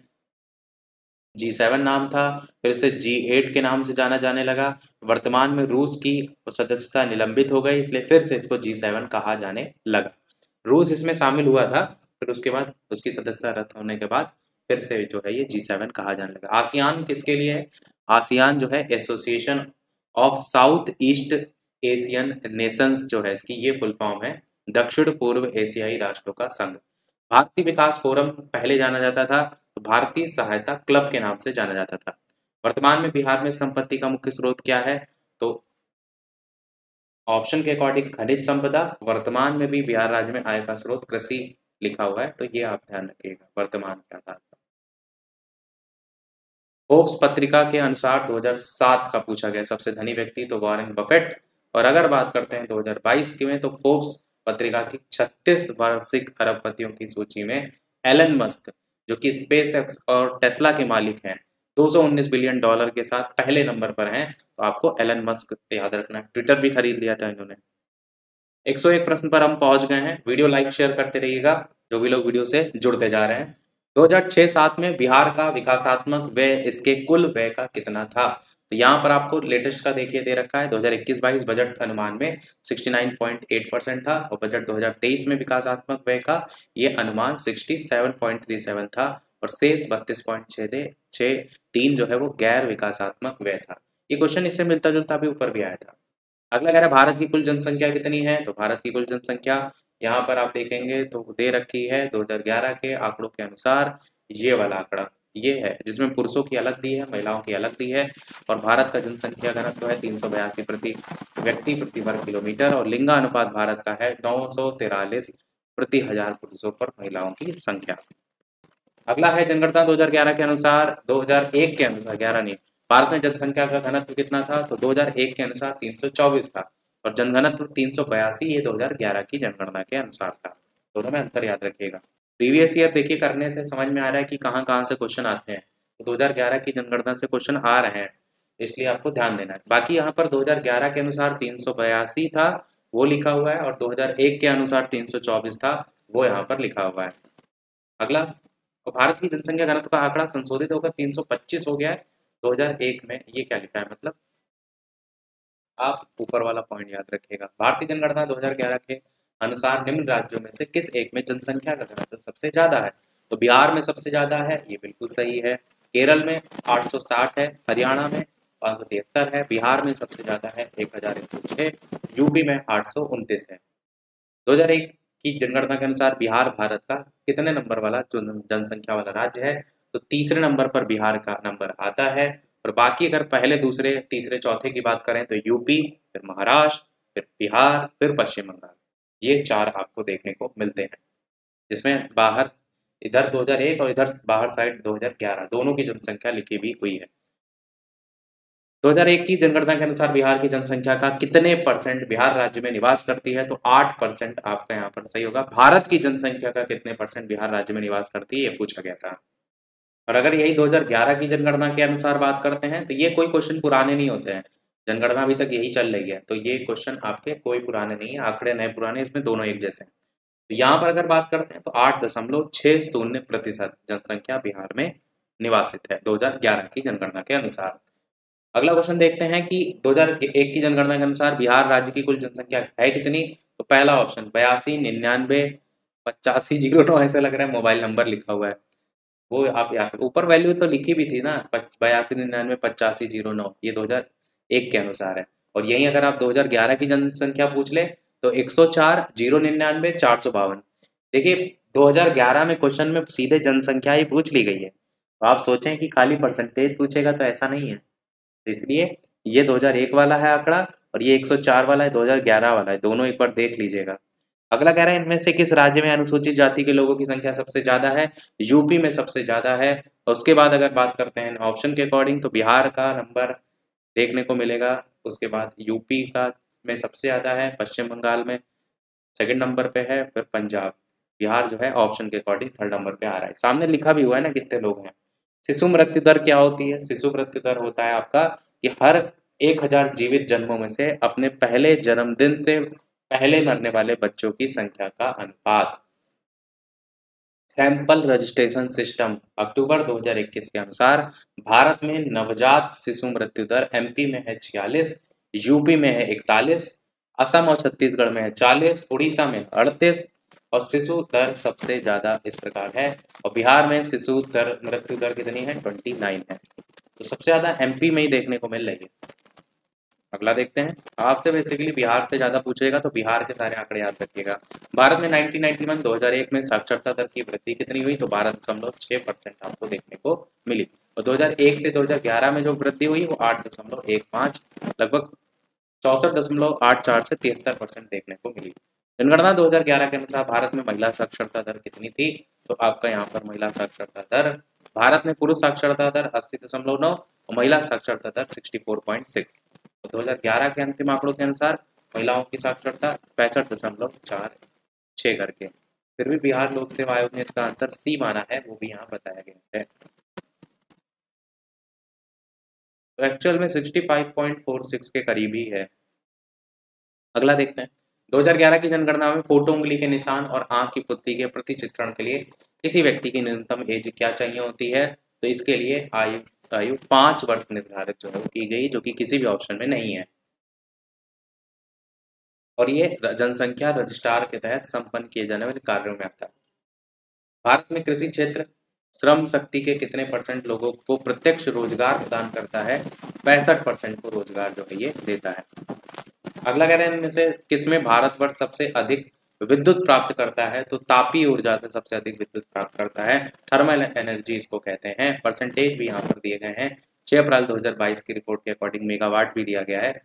G7 नाम था, फिर इसे G8 के नाम से जाना जाने लगा। वर्तमान में रूस की सदस्यता निलंबित हो गई, इसलिए फिर से इसको G7 कहा जाने लगा। रूस इसमें शामिल हुआ था, फिर उसके बाद उसकी सदस्यता रद्द होने के बाद फिर से जो है ये G7 कहा जाने लगा। आसियान किसके लिए है? आसियान जो है association of south east Asian Nations जो है, इसकी ये फुल फॉर्म है दक्षिण पूर्व एशियाई राष्ट्रों का संघ। भारतीय विकास फोरम पहले जाना जाता था तो भारतीय सहायता क्लब के नाम से जाना जाता था। वर्तमान में बिहार में संपत्ति का मुख्य स्रोत क्या है? तो ऑप्शन के अकॉर्डिंग खनिज संपदा। वर्तमान में भी बिहार राज्य में आय का स्रोत कृषि लिखा हुआ है, तो ये आप ध्यान रखिएगा वर्तमान के आधार पर। फोर्ब्स पत्रिका के अनुसार 2007 का पूछा गया सबसे धनी व्यक्ति, तो वॉरेन बफेट। और अगर बात करते हैं 2022 की में, तो फोर्ब्स पत्रिका की 36 वार्षिक अरबपतियों की सूची में एलन मस्क, जो कि स्पेस एक्स और टेस्ला के मालिक हैं, 219 बिलियन डॉलर के साथ पहले नंबर पर हैं। तो आपको एलन मस्क याद रखना है, ट्विटर भी खरीद लिया था इन्होंने। 101 प्रश्न पर हम पहुंच गए हैं। वीडियो लाइक शेयर करते रहिएगा जो भी लोग वीडियो से जुड़ते जा रहे हैं। 2006-07 में बिहार का विकासात्मक व्यय इसके कुल व्यय का कितना था? तो यहाँ पर आपको लेटेस्ट का देखिए दे रखा है। 2021-22 बजट अनुमान में 69.8% था, और बजट 2023 में विकासात्मक व्यय का ये अनुमान 67.37 था, और शेष 32.63 जो है वो गैर विकासात्मक व्यय था। ये क्वेश्चन इससे मिलता जुलता भी ऊपर भी आया था। अगला कह रहा है भारत की कुल जनसंख्या कितनी है? तो भारत की कुल जनसंख्या यहाँ पर आप देखेंगे तो दे रखी है 2011 के आंकड़ों के अनुसार। ये वाला आंकड़ा ये है जिसमें पुरुषों की अलग दी है, महिलाओं की अलग दी है। और भारत का जनसंख्या घनत्व है 382 प्रति व्यक्ति प्रति वर्ग किलोमीटर, और लिंगानुपात भारत का है 943 प्रति हजार पुरुषों पर महिलाओं की संख्या। अगला है जनगणना 2011 के अनुसार, 2001 के अनुसार 11 नहीं, भारत में जनसंख्या का घनत्व कितना था? तो 2001 के अनुसार 324 था, और जनघनत्व 382 ये 2011 की जनगणना के अनुसार था। दोनों में अंतर याद रखिएगा। प्रीवियस ईयर देखिए करने से समझ में आ रहा है कि कहाँ कहाँ से क्वेश्चन आते हैं। तो 2011 की जनगणना से क्वेश्चन आ रहे हैं, इसलिए आपको ध्यान देना है। बाकी यहाँ पर 2011 के अनुसार 382 था वो लिखा हुआ है, और 2001 के अनुसार 324 था वो यहाँ पर लिखा हुआ है। अगला, तो भारत की जनसंख्या घनत्व का आंकड़ा संशोधित होकर 325 हो गया है 2001 में। ये क्या लिखा है मतलब, आप ऊपर वाला पॉइंट याद रखिएगा। भारतीय जनगणना 2011 के अनुसार निम्न राज्यों में से किस एक में जनसंख्या का घनत्व सबसे ज्यादा है? तो बिहार में सबसे ज्यादा है, ये बिल्कुल सही है। केरल में 860 है, हरियाणा में 573 है, बिहार में सबसे ज्यादा है 1106, यूपी में 829 है। 2001 की जनगणना के अनुसार बिहार भारत का कितने नंबर वाला जनसंख्या वाला राज्य है? तो तीसरे नंबर पर बिहार का नंबर आता है। और बाकी अगर पहले, दूसरे, तीसरे, चौथे की बात करें तो यूपी, फिर महाराष्ट्र, फिर बिहार, फिर पश्चिम बंगाल, ये 4 आपको देखने को मिलते हैं, जिसमें बाहर इधर 2001 और इधर बाहर साइड 2011, दोनों की जनसंख्या लिखी भी हुई है। 2001 की जनगणना के अनुसार बिहार की जनसंख्या का कितने परसेंट बिहार राज्य में निवास करती है? तो 8% आपका यहाँ पर सही होगा। भारत की जनसंख्या का कितने परसेंट बिहार राज्य में निवास करती है, ये पूछा गया था। और अगर यही 2011 की जनगणना के अनुसार बात करते हैं तो ये कोई क्वेश्चन पुराने नहीं होते हैं, जनगणना अभी तक यही चल रही है, तो ये क्वेश्चन आपके कोई पुराने नहीं है, आंकड़े नए पुराने इसमें दोनों एक जैसे हैं। तो यहाँ पर अगर बात करते हैं तो 8.60% जनसंख्या बिहार में निवासित है 2011 की जनगणना के अनुसार। अगला क्वेश्चन देखते हैं कि 2001 की जनगणना के अनुसार बिहार राज्य की कुल जनसंख्या है कितनी? तो पहला ऑप्शन 82, 99, 8509, ऐसा लग रहा है मोबाइल नंबर लिखा हुआ है, वो आप यहाँ पे ऊपर वैल्यू तो लिखी भी थी ना, 82, 99, 8509, ये 2001 के अनुसार है। और यही अगर आप 2011 की जनसंख्या पूछ ले तो 104, 099, 452। देखिए 2011 में क्वेश्चन में सीधे जनसंख्या ही पूछ ली गई है, तो आप सोचें कि खाली परसेंटेज पूछेगा, तो ऐसा नहीं है। तो इसलिए ये 2001 वाला है आंकड़ा और ये 104 वाला है, 2011 वाला है, दोनों एक बार देख लीजिएगा। अगला कह रहा है इनमें से किस राज्य में अनुसूचित जाति के लोगों की संख्या सबसे ज्यादा है? यूपी में सबसे ज्यादा है। और उसके बाद अगर बात करते हैं ऑप्शन के अकॉर्डिंग तो बिहार का नंबर देखने को मिलेगा, उसके बाद यूपी का में सबसे ज्यादा है, पश्चिम बंगाल में सेकंड नंबर पे है, फिर पंजाब। बिहार जो है ऑप्शन के अकॉर्डिंग थर्ड नंबर पे आ रहा है, सामने लिखा भी हुआ है ना कितने लोग हैं। शिशु मृत्यु दर क्या होती है? शिशु मृत्यु दर होता है आपका कि हर 1000 जीवित जन्मों में से अपने पहले जन्मदिन से पहले मरने वाले बच्चों की संख्या का अनुपात। सैंपल रजिस्ट्रेशन सिस्टम अक्टूबर 2021 के अनुसार भारत में नवजात शिशु मृत्यु दर एमपी में है 46, यूपी में है 41, असम और छत्तीसगढ़ में है 40, उड़ीसा में 38 और शिशु दर सबसे ज्यादा इस प्रकार है। और बिहार में शिशु दर मृत्यु दर कितनी है? 29 है। तो सबसे ज्यादा एमपी में ही देखने को मिल रही है। अगला देखते हैं, आपसे बेसिकली बिहार से ज्यादा पूछेगा तो बिहार के सारे आंकड़े याद रखिएगा। भारत में 1991 2001 में साक्षरता दर की वृद्धि कितनी हुई? तो 12.6% आपको देखने को मिली। और 2001 से 2011 में जो वृद्धि हुई वो 8.15, लगभग 64.84 से 73% देखने को मिली। जनगणना 2011 के अनुसार भारत में महिला साक्षरता दर कितनी थी? तो आपका यहाँ पर महिला साक्षरता दर, भारत में पुरुष साक्षरता दर 80.9 और महिला साक्षरता दर 64.6। तो 2011 के अंतिम आंकड़ों के अनुसार महिलाओं की साक्षरता 65.46 करके। फिर भी बिहार लोक सेवा आयोग ने इसका आंसर सी माना है, वो भी यहाँ बताया गया है। तो एक्चुअल में 65.46 के करीब ही है। अगला देखते हैं, 2011 की जनगणना में फोटो उंगली के निशान और आंख की पुतली के प्रति चित्रण के लिए किसी व्यक्ति की न्यूनतम एज क्या चाहिए होती है? तो इसके लिए आयु 5 वर्ष निर्धारित जो है वो की गई, जो कि किसी भी ऑप्शन में नहीं है। और ये जनसंख्या रजिस्ट्रार के तहत संपन्न किए जाने वाले कार्यों में आता है। भारत में कृषि क्षेत्र श्रम शक्ति के कितने परसेंट लोगों को प्रत्यक्ष रोजगार प्रदान करता है? 65% को रोजगार जो है ये देता है। अगला कह रहे हैं इनमें से किसमें भारतवर्ष सबसे अधिक विद्युत प्राप्त करता है? तो तापीय ऊर्जा से सबसे अधिक विद्युत प्राप्त करता है, थर्मल एनर्जी इसको कहते हैं। परसेंटेज भी यहाँ पर दिए गए हैं, 6 अप्रैल 2022 की रिपोर्ट के अकॉर्डिंग मेगावाट भी दिया गया है।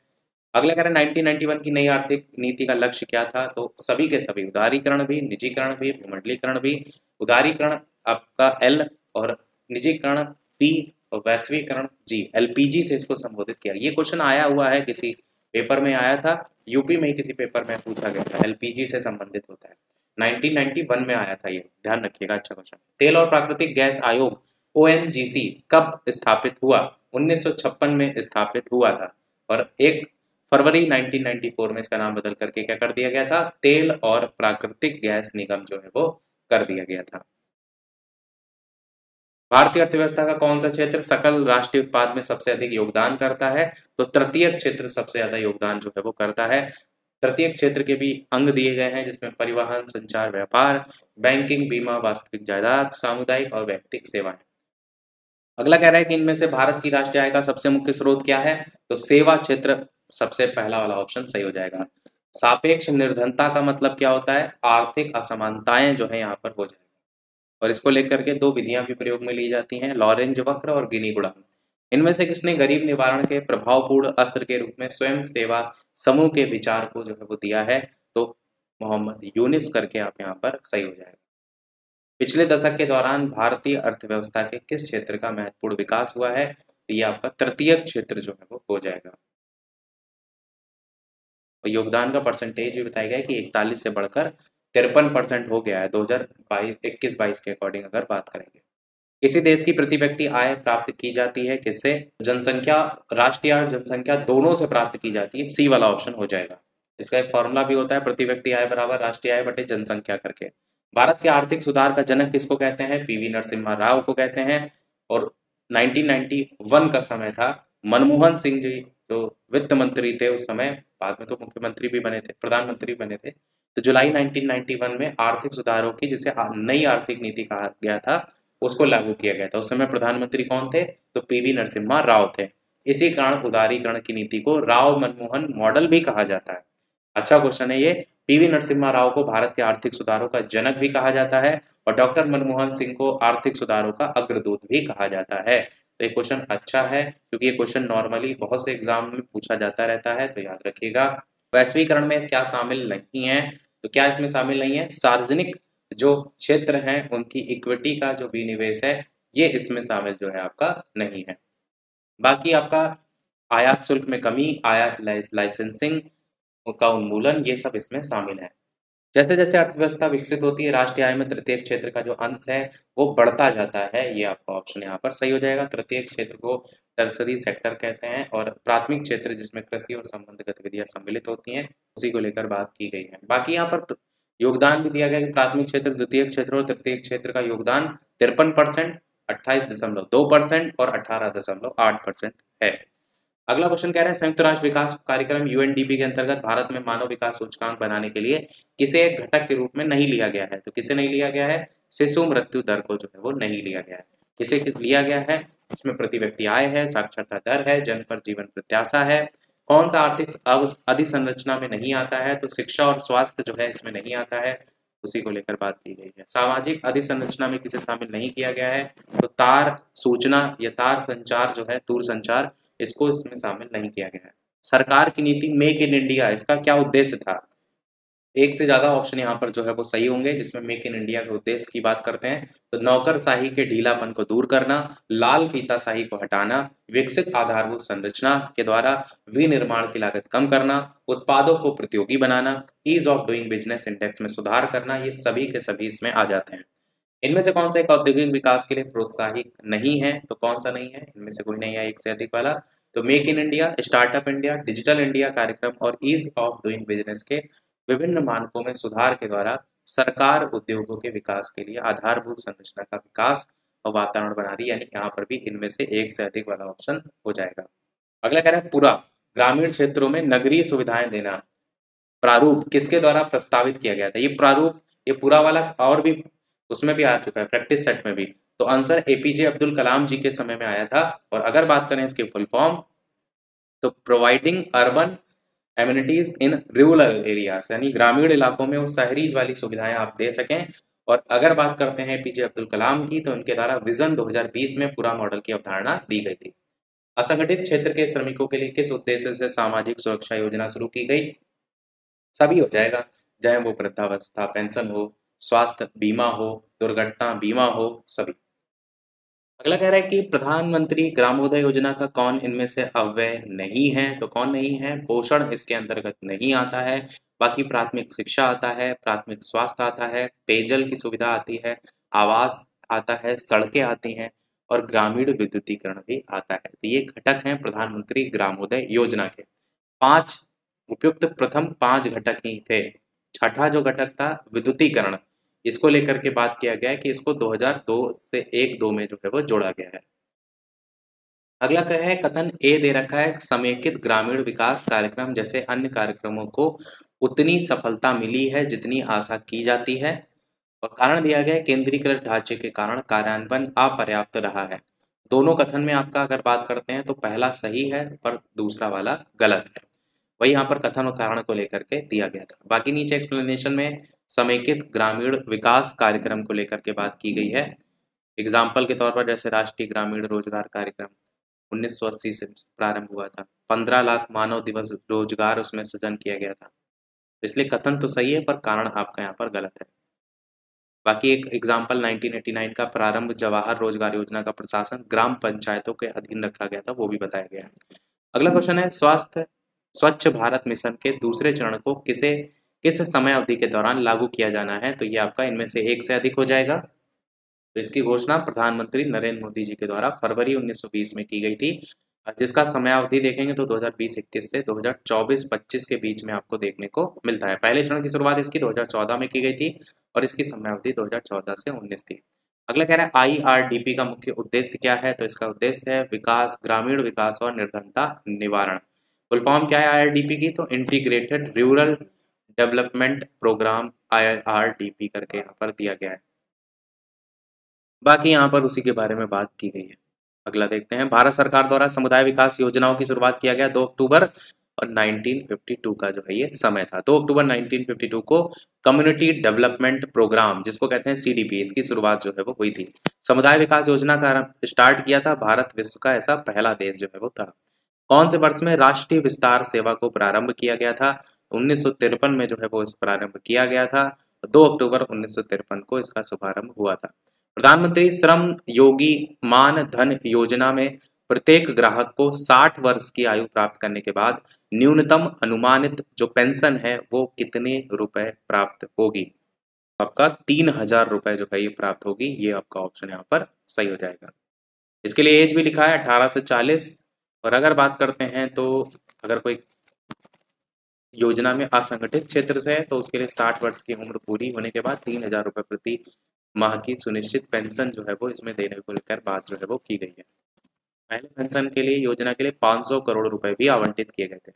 अगला कह रहे हैं 1991 की नई आर्थिक नीति का लक्ष्य क्या था? तो सभी के सभी, उदारीकरण भी, निजीकरण भी, भूमंडलीकरण भी। उदारीकरण आपका एल और निजीकरण पी और वैश्वीकरण जी, एलपीजी से इसको संबोधित किया। ये क्वेश्चन आया हुआ है, किसी पेपर में आया था, यूपी में ही किसी पेपर में पूछा गया था, एलपीजी से संबंधित होता है। 1991 में आया था ये, ध्यान रखिएगा, अच्छा क्वेश्चन। तेल और प्राकृतिक गैस आयोग ओएनजीसी कब स्थापित हुआ? 1956 में स्थापित हुआ था और 1 फरवरी 1994 में इसका नाम बदल करके क्या कर दिया गया था? तेल और प्राकृतिक गैस निगम जो है वो कर दिया गया था। भारतीय अर्थव्यवस्था का कौन सा क्षेत्र सकल राष्ट्रीय उत्पाद में सबसे अधिक योगदान करता है? तो तृतीय क्षेत्र सबसे ज्यादा योगदान जो है वो करता है। तृतीय क्षेत्र के भी अंग दिए गए हैं, जिसमें परिवहन, संचार, व्यापार, बैंकिंग, बीमा, वास्तविक जायदाद, सामुदायिक और व्यक्तिगत सेवाएं। अगला कह रहा है कि इनमें से भारत की राष्ट्रीय आय का सबसे मुख्य स्रोत क्या है? तो सेवा क्षेत्र सबसे पहला वाला ऑप्शन सही हो जाएगा। सापेक्ष निर्धनता का मतलब क्या होता है? आर्थिक असमानताएं जो है यहाँ पर हो जाएगी। और इसको लेकर के दो विधियां भी प्रयोग में ली जाती हैं, लॉरेंज वक्र और गिनी गुणांक। इनमें से किसने गरीब निवारण के प्रभावपूर्ण अस्त्र के रूप में स्वयं सेवा समूह के विचार को जो है वो दिया है? तो मोहम्मद यूनिस करके आप यहाँ पर सही हो जाएगा। पिछले दशक के दौरान भारतीय अर्थव्यवस्था के किस क्षेत्र का महत्वपूर्ण विकास हुआ है? तो ये आपका तृतीयक क्षेत्र जो है वो हो जाएगा। और योगदान का परसेंटेज भी बताया गया है कि 41 से बढ़कर 53% हो गया है 2022 21-22 के अकॉर्डिंग अगर बात करेंगे। किसी देश की प्रति व्यक्ति आय प्राप्त की जाती है किससे? जनसंख्या, राष्ट्रीय आय और जनसंख्या दोनों से प्राप्त की जाती है, सी वाला ऑप्शन हो जाएगा। इसका एक फॉर्मूला भी होता है, प्रति व्यक्ति आय बराबर राष्ट्रीय आय बटे जनसंख्या करके। भारत के आर्थिक सुधार का जनक किसको कहते हैं? पीवी नरसिम्हा राव को कहते हैं। और 1991 का समय था, मनमोहन सिंह जी जो वित्त मंत्री थे उस समय, बाद में तो मुख्यमंत्री भी बने थे, प्रधानमंत्री बने थे, तो जुलाई 1991 में आर्थिक सुधारों की, जिसे नई आर्थिक नीति कहा गया था, उसको लागू किया गया था। उस समय प्रधानमंत्री कौन थे? तो पीवी नरसिम्हा राव थे। इसी कारण उदारीकरण की नीति को राव मनमोहन मॉडल भी कहा जाता है। अच्छा क्वेश्चन है ये। पीवी नरसिम्हा राव को भारत के आर्थिक सुधारों का जनक भी कहा जाता है और डॉक्टर मनमोहन सिंह को आर्थिक सुधारों का अग्रदूत भी कहा जाता है। तो ये क्वेश्चन अच्छा है क्योंकि ये क्वेश्चन नॉर्मली बहुत से एग्जाम में पूछा जाता रहता है, तो याद रखिएगा। वैश्वीकरण में क्या शामिल नहीं है? तो क्या इसमें शामिल नहीं है? सार्वजनिक जो क्षेत्र हैं उनकी इक्विटी का जो विनिवेश है, ये इसमें शामिल जो है आपका नहीं है। बाकी आपका आयात शुल्क में कमी, आयात लाइसेंसिंग का उन्मूलन, ये सब इसमें शामिल है। जैसे जैसे अर्थव्यवस्था विकसित होती है, राष्ट्रीय आय में तृतीय क्षेत्र का जो अंश है वो बढ़ता जाता है। ये आपका ऑप्शन यहाँ पर सही हो जाएगा। तृतीय क्षेत्र को टर्सरी सेक्टर कहते हैं और प्राथमिक क्षेत्र जिसमें कृषि और संबंध गतिविधियां सम्मिलित होती हैं, उसी को लेकर बात की गई है। बाकी यहाँ पर योगदान भी दिया गया कि प्राथमिक क्षेत्र, द्वितीय क्षेत्र और तृतीय क्षेत्र का योगदान 53%, 28.2% और 18.8% है। अगला क्वेश्चन कह रहा है, संयुक्त राष्ट्र विकास कार्यक्रम यूएनडीपी के अंतर्गत भारत में मानव विकास सूचकांक बनाने के लिए किसे एक घटक के रूप में नहीं लिया गया है? तो किसे नहीं लिया गया है? शिशु मृत्यु दर को जो है वो नहीं लिया गया है। किसे लिया गया है? इसमें प्रति व्यक्ति आय है, साक्षरता दर है, जन्म पर जीवन प्रत्याशा है। कौन सा आर्थिक अधिसंरचना में नहीं आता है? तो शिक्षा और स्वास्थ्य जो है इसमें नहीं आता है, उसी को लेकर बात की गई है। सामाजिक अधिसंरचना में किसे शामिल नहीं किया गया है? तो तार सूचना या तार संचार जो है, दूर संचार, इसको इसमें शामिल नहीं किया गया है। सरकार की नीति मेक इन इंडिया, इसका क्या उद्देश्य था? एक से ज्यादा ऑप्शन यहाँ पर जो है वो सही होंगे जिसमें मेक इन इंडिया के उद्देश्य की बात करते हैं। तो नौकरशाही के ढीलापन को दूर करना, लाल फीताशाही को हटाना, विकसित आधारभूत संरचना के द्वारा विनिर्माण की लागत कम करना, उत्पादों को प्रतियोगी बनाना, ease of doing business index में सुधार करना, ये सभी के सभी इसमें आ जाते हैं। इनमें से कौन सा एक औद्योगिक विकास के लिए प्रोत्साहित नहीं है? तो कौन सा नहीं है? इनमें से कोई नहीं है एक से अधिक वाला। तो make in India, startup India, digital India कार्यक्रम और ईज ऑफ डूइंग बिजनेस के विभिन्न मानकों में सुधार के द्वारा सरकार उद्योगों के विकास के लिए आधारभूत संरचना का विकास और वातावरण बना रही है, यानी यहाँ पर भी इनमें से एक से अधिक वाला ऑप्शन हो जाएगा। अगला कह रहा है, पूरा ग्रामीण क्षेत्रों में नगरीय सुविधाएं देना प्रारूप किसके द्वारा प्रस्तावित किया गया था? ये प्रारूप, ये पूरा वाला और भी उसमें भी आ चुका है, प्रैक्टिस सेट में भी। तो आंसर एपीजे अब्दुल कलाम जी के समय में आया था। और अगर बात करें इसके फुल फॉर्म, तो providing urban amenities in rural areas, यानी ग्रामीण इलाकों में वो शहरी वाली सुविधाएं आप दे सकें। और अगर बात करते हैं एपीजे अब्दुल कलाम की, तो उनके द्वारा विजन 2020 में पूरा मॉडल की अवधारणा दी गई थी। असंगठित क्षेत्र के श्रमिकों के लिए किस उद्देश्य से सामाजिक सुरक्षा योजना शुरू की गई? सभी हो जाएगा, चाहे वो वृद्धावस्था पेंशन हो, स्वास्थ्य बीमा हो, दुर्घटना बीमा हो, सभी। अगला कह रहा है कि प्रधानमंत्री ग्रामोदय योजना का कौन इनमें से अव्यय नहीं है? तो कौन नहीं है? पोषण इसके अंतर्गत नहीं आता है। बाकी प्राथमिक शिक्षा आता है, प्राथमिक स्वास्थ्य आता है, पेयजल की सुविधा आती है, आवास आता है, सड़कें आती हैं और ग्रामीण विद्युतीकरण भी आता है। तो ये घटक हैं प्रधानमंत्री ग्रामोदय योजना के। 5 उपयुक्त प्रथम 5 घटक ही थे। छठा जो घटक था विद्युतीकरण, इसको लेकर के बात किया गया है कि इसको 2002 से 1-2 में जो है वो जोड़ा गया है। अगला क्या है? कथन ए दे रखा है, समेकित ग्रामीण विकास कार्यक्रम जैसे अन्य कार्यक्रमों को उतनी सफलता मिली है जितनी आशा की जाती है। और कारण दिया गया है, केंद्रीकृत ढांचे के कारण कार्यान्वयन अपर्याप्त रहा है। दोनों कथन में आपका अगर बात करते हैं तो पहला सही है पर दूसरा वाला गलत है। वही यहाँ पर कथन और कारण को लेकर के दिया गया था। बाकी नीचे एक्सप्लेनेशन में समेकित ग्रामीण विकास कार्यक्रम को लेकर के बात की गई है। एग्जाम्पल के तौर पर जैसे राष्ट्रीय ग्रामीण रोजगार कार्यक्रम 1980 से प्रारंभ हुआ था, 15 लाख मानव दिवस रोजगार उसमें सृजन किया गया था। इसलिए कथन तो सही है पर कारण आपका यहाँ पर गलत है। बाकी एक एग्जाम्पल 1989 का प्रारंभ जवाहर रोजगार योजना का प्रशासन ग्राम पंचायतों के अधीन रखा गया था, वो भी बताया गया है। अगला क्वेश्चन है स्वच्छ भारत मिशन के दूसरे चरण को किस समय अवधि के दौरान लागू किया जाना है? तो ये आपका इनमें से एक से अधिक हो जाएगा। तो इसकी घोषणा प्रधानमंत्री नरेंद्र मोदी जी के द्वारा फरवरी 1920 में की गई थी, जिसका समयावधि देखेंगे तो 2020-21 से 2024-25 के बीच में आपको देखने को मिलता है। पहले चरण की शुरुआत इसकी 2014 में की गई थी और इसकी समयावधि 2014 से 19 थी। अगला कह रहा है IRDP का मुख्य उद्देश्य क्या है? तो इसका उद्देश्य है विकास, ग्रामीण विकास और निर्धनता निवारण। फुल फॉर्म क्या है IRDP की? तो integrated rural development programme IRDP करके यहाँ पर दिया गया है। बाकी यहाँ पर उसी के बारे में बात की गई है। अगला देखते हैं, भारत सरकार द्वारा समुदाय विकास योजनाओं की शुरुआत किया गया 2 अक्टूबर और 1952 का जो है ये समय था। 2 अक्टूबर 1952 को कम्युनिटी डेवलपमेंट प्रोग्राम, जिसको कहते हैं CDP, इसकी शुरुआत जो है वो हुई थी। समुदाय विकास योजना का स्टार्ट किया था भारत विश्व का ऐसा पहला देश जो है वो था। कौन से वर्ष में राष्ट्रीय विस्तार सेवा को प्रारंभ किया गया था? 1953 में जो है वो प्रारंभ किया गया था। 2 अक्टूबर 1953 को इसका शुभारंभ हुआ था। प्रधानमंत्री श्रम योगी मान धन योजना में प्रत्येक ग्राहक को 60 वर्ष की आयु प्राप्त करने के बाद न्यूनतम अनुमानित जो पेंशन है वो कितने रुपए प्राप्त होगी? आपका 3000 रुपए जो है ये प्राप्त होगी। ये आपका ऑप्शन यहाँ पर सही हो जाएगा। इसके लिए एज भी लिखा है 18 से 40। और अगर बात करते हैं तो अगर कोई योजना में असंगठित क्षेत्र से है तो उसके लिए 60 वर्ष की उम्र पूरी होने के बाद 3000 रुपये प्रति माह की सुनिश्चित पेंशन जो है वो इसमें देने को लेकर बात जो है वो की गई है। पहले पेंशन के लिए योजना के लिए 500 करोड़ रुपए भी आवंटित किए गए थे।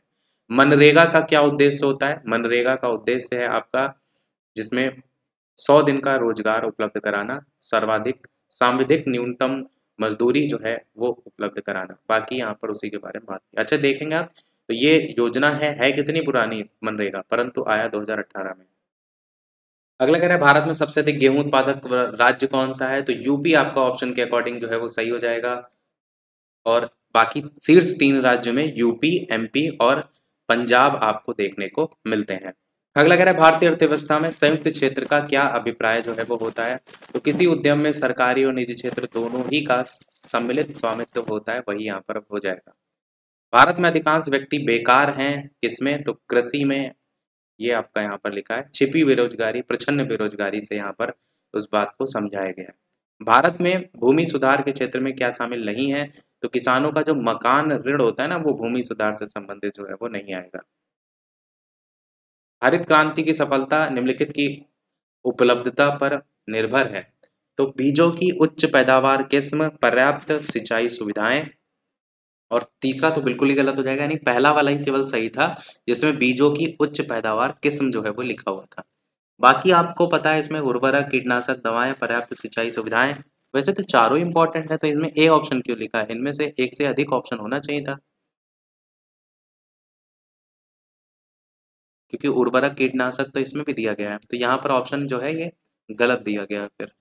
मनरेगा का क्या उद्देश्य होता है? मनरेगा का उद्देश्य है आपका जिसमें 100 दिन का रोजगार उपलब्ध कराना, सर्वाधिक सांविधिक न्यूनतम मजदूरी जो है वो उपलब्ध कराना। बाकी यहाँ पर उसी के बारे में बात की। अच्छा देखेंगे आप तो ये योजना है कितनी पुरानी मनरेगा, परंतु आया 2018 में। अगला कह रहा है भारत में सबसे अधिक गेहूं उत्पादक राज्य कौन सा है? तो यूपी आपका ऑप्शन के अकॉर्डिंग जो है वो सही हो जाएगा। और बाकी शीर्ष 3 राज्यों में यूपी, MP और पंजाब आपको देखने को मिलते हैं। अगला कह रहा है भारतीय अर्थव्यवस्था में संयुक्त क्षेत्र का क्या अभिप्राय जो है वो होता है? तो किसी उद्यम में सरकारी और निजी क्षेत्र दोनों ही का सम्मिलित स्वामित्व होता है, वही यहाँ पर हो जाएगा। भारत में अधिकांश व्यक्ति बेकार हैं किसमें? तो कृषि में। ये आपका यहाँ पर लिखा है। छिपी बेरोजगारी, प्रच्छन्न बेरोजगारी से यहाँ पर उस बात को समझाया गया है। भारत में भूमि सुधार के क्षेत्र में क्या शामिल नहीं है? तो किसानों का जो मकान ऋण होता है ना वो भूमि सुधार से संबंधित जो है वो नहीं आएगा। हरित क्रांति की सफलता निम्नलिखित की उपलब्धता पर निर्भर है। तो बीजों की उच्च पैदावार किस्म, पर्याप्त सिंचाई सुविधाएं, और तीसरा तो बिल्कुल ही गलत हो जाएगा, यानी पहला वाला ही केवल सही था जिसमें बीजों की उच्च पैदावार किस्म जो है वो लिखा हुआ था। बाकी आपको पता है इसमें उर्वरक, कीटनाशक दवाएं, पर्याप्त सिंचाई सुविधाएं। वैसे तो चारों इंपॉर्टेंट है, तो इसमें ए ऑप्शन क्यों लिखा है? इनमें से एक से अधिक ऑप्शन होना चाहिए था, क्योंकि उर्वरक कीटनाशक तो इसमें भी दिया गया है। तो यहाँ पर ऑप्शन जो है ये गलत दिया गया है। फिर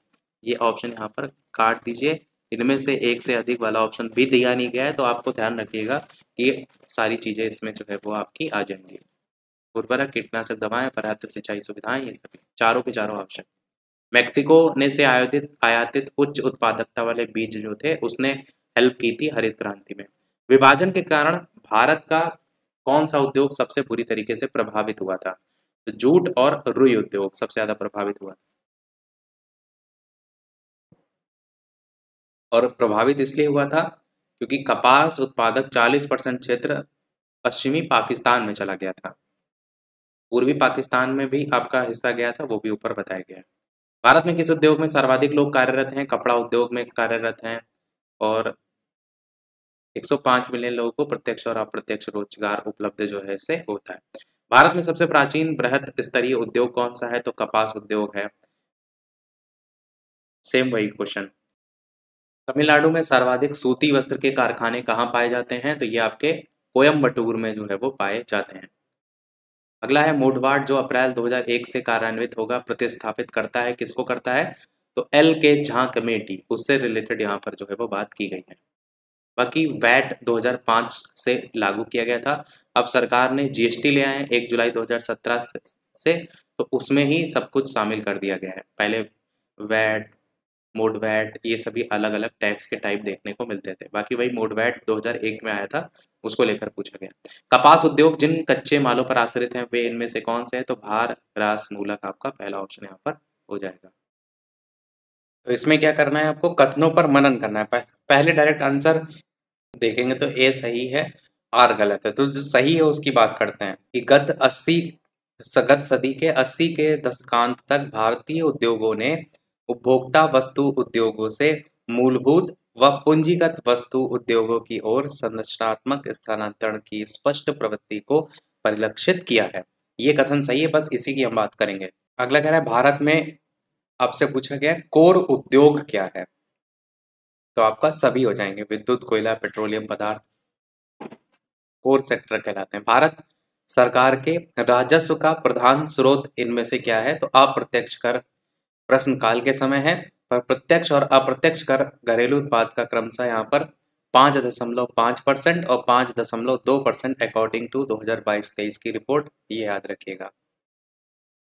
ये ऑप्शन यहाँ पर काट दीजिए। इनमें से एक से अधिक वाला ऑप्शन भी दिया नहीं गया है, तो आपको ध्यान रखिएगा कि ये सारी चीजें इसमें जो है वो आपकी आ जाएंगी। उर्वरक, कीटनाशक दवाएं, पर्याप्त सिंचाई सुविधाएं, ये सभी चारों के चारों ऑप्शन। मैक्सिको ने से आयातित उच्च उत्पादकता वाले बीज जो थे उसने हेल्प की थी हरित क्रांति में। विभाजन के कारण भारत का कौन सा उद्योग सबसे बुरी तरीके से प्रभावित हुआ था? तो जूट और रुई उद्योग सबसे ज्यादा प्रभावित हुआ, और प्रभावित इसलिए हुआ था क्योंकि कपास उत्पादक 40% क्षेत्र पश्चिमी पाकिस्तान में चला गया था। पूर्वी पाकिस्तान में भी आपका हिस्सा गया था, वो भी ऊपर बताया गया है। भारत में किस उद्योग में सर्वाधिक लोग कार्यरत हैं? कपड़ा उद्योग में कार्यरत हैं, और 105 मिलियन लोगों को प्रत्यक्ष और अप्रत्यक्ष रोजगार उपलब्ध जो है इससे होता है। भारत में सबसे प्राचीन बृहद स्तरीय उद्योग कौन सा है? तो कपास उद्योग है। सेम वही क्वेश्चन। तमिलनाडु में सर्वाधिक सूती वस्त्र के कारखाने कहाँ पाए जाते हैं? तो ये आपके कोयम्बटूर में जो है वो पाए जाते हैं। अगला है मुडवाड जो अप्रैल 2001 से कार्यान्वित होगा, प्रतिस्थापित करता है, किसको करता है? तो LK झा कमेटी, उससे रिलेटेड यहाँ पर जो है वो बात की गई है। बाकी वैट 2005 से लागू किया गया था। अब सरकार ने GST ले आए 1 जुलाई 2017 से, तो उसमें ही सब कुछ शामिल कर दिया गया है। पहले वैट, मोड वैट, ये सभी अलग अलग टैक्स के टाइप देखने को मिलते थे। बाकी वही मोड वैट 2001 में आया था, उसको लेकर पूछा गया। कपास उद्योग जिन कच्चे मालों पर आश्रित हैं वे इनमें से कौन से हैं? तो भार, रास, मूलक आपका पहला ऑप्शन यहाँ पर हो जाएगा। तो इसमें क्या करना है आपको? कथनों पर मनन करना है। पहले डायरेक्ट आंसर देखेंगे तो ए सही है, आर गलत है। तो जो सही है उसकी बात करते हैं कि गत सदी के 80 के दशकांत तक भारतीय उद्योगों ने उपभोक्ता वस्तु उद्योगों से मूलभूत व पूंजीगत वस्तु उद्योगों की ओर संरचनात्मक स्थानांतरण की स्पष्ट प्रवृत्ति को परिलक्षित किया है। ये कथन सही है, बस इसी की हम बात करेंगे। अगला कह रहा है भारत में आपसे पूछा गया कोर उद्योग क्या है? तो आपका सभी हो जाएंगे, विद्युत, कोयला, पेट्रोलियम पदार्थ कोर सेक्टर कहलाते हैं। भारत सरकार के राजस्व का प्रधान स्रोत इनमें से क्या है? तो अप्रत्यक्ष कर प्रश्नकाल के समय है, पर प्रत्यक्ष और अप्रत्यक्ष कर घरेलू उत्पाद का क्रमशः यहाँ पर 5.5% और 5.2% अकॉर्डिंग टू 2022-23 की रिपोर्ट, ये याद रखिएगा।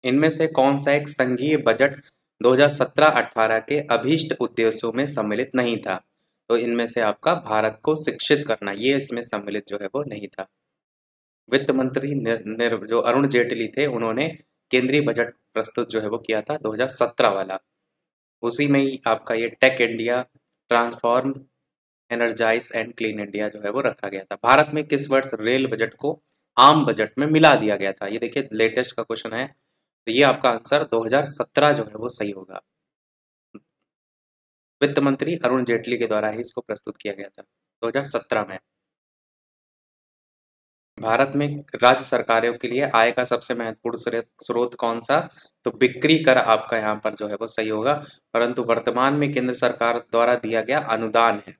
इनमें से कौन सा एक संघीय बजट 2017-18 के अभीष्ट उद्देश्यों में सम्मिलित नहीं था? तो इनमें से आपका भारत को शिक्षित करना, ये इसमें सम्मिलित जो है वो नहीं था। वित्त मंत्री जो अरुण जेटली थे, उन्होंने केंद्रीय बजट प्रस्तुत जो है वो किया था 2017 वाला। उसी में ही आपका ये tech India, transform, energise and clean India जो है वो रखा गया था। भारत में किस वर्ष रेल बजट को आम बजट में मिला दिया गया था? ये देखिए लेटेस्ट का क्वेश्चन है, तो ये आपका आंसर 2017 जो है वो सही होगा। वित्त मंत्री अरुण जेटली के द्वारा ही इसको प्रस्तुत किया गया था 2017 में। भारत में राज्य सरकारों के लिए आय का सबसे महत्वपूर्ण स्रोत कौन सा? तो बिक्री कर आपका यहाँ पर जो है वो सही होगा, परंतु वर्तमान में केंद्र सरकार द्वारा दिया गया अनुदान है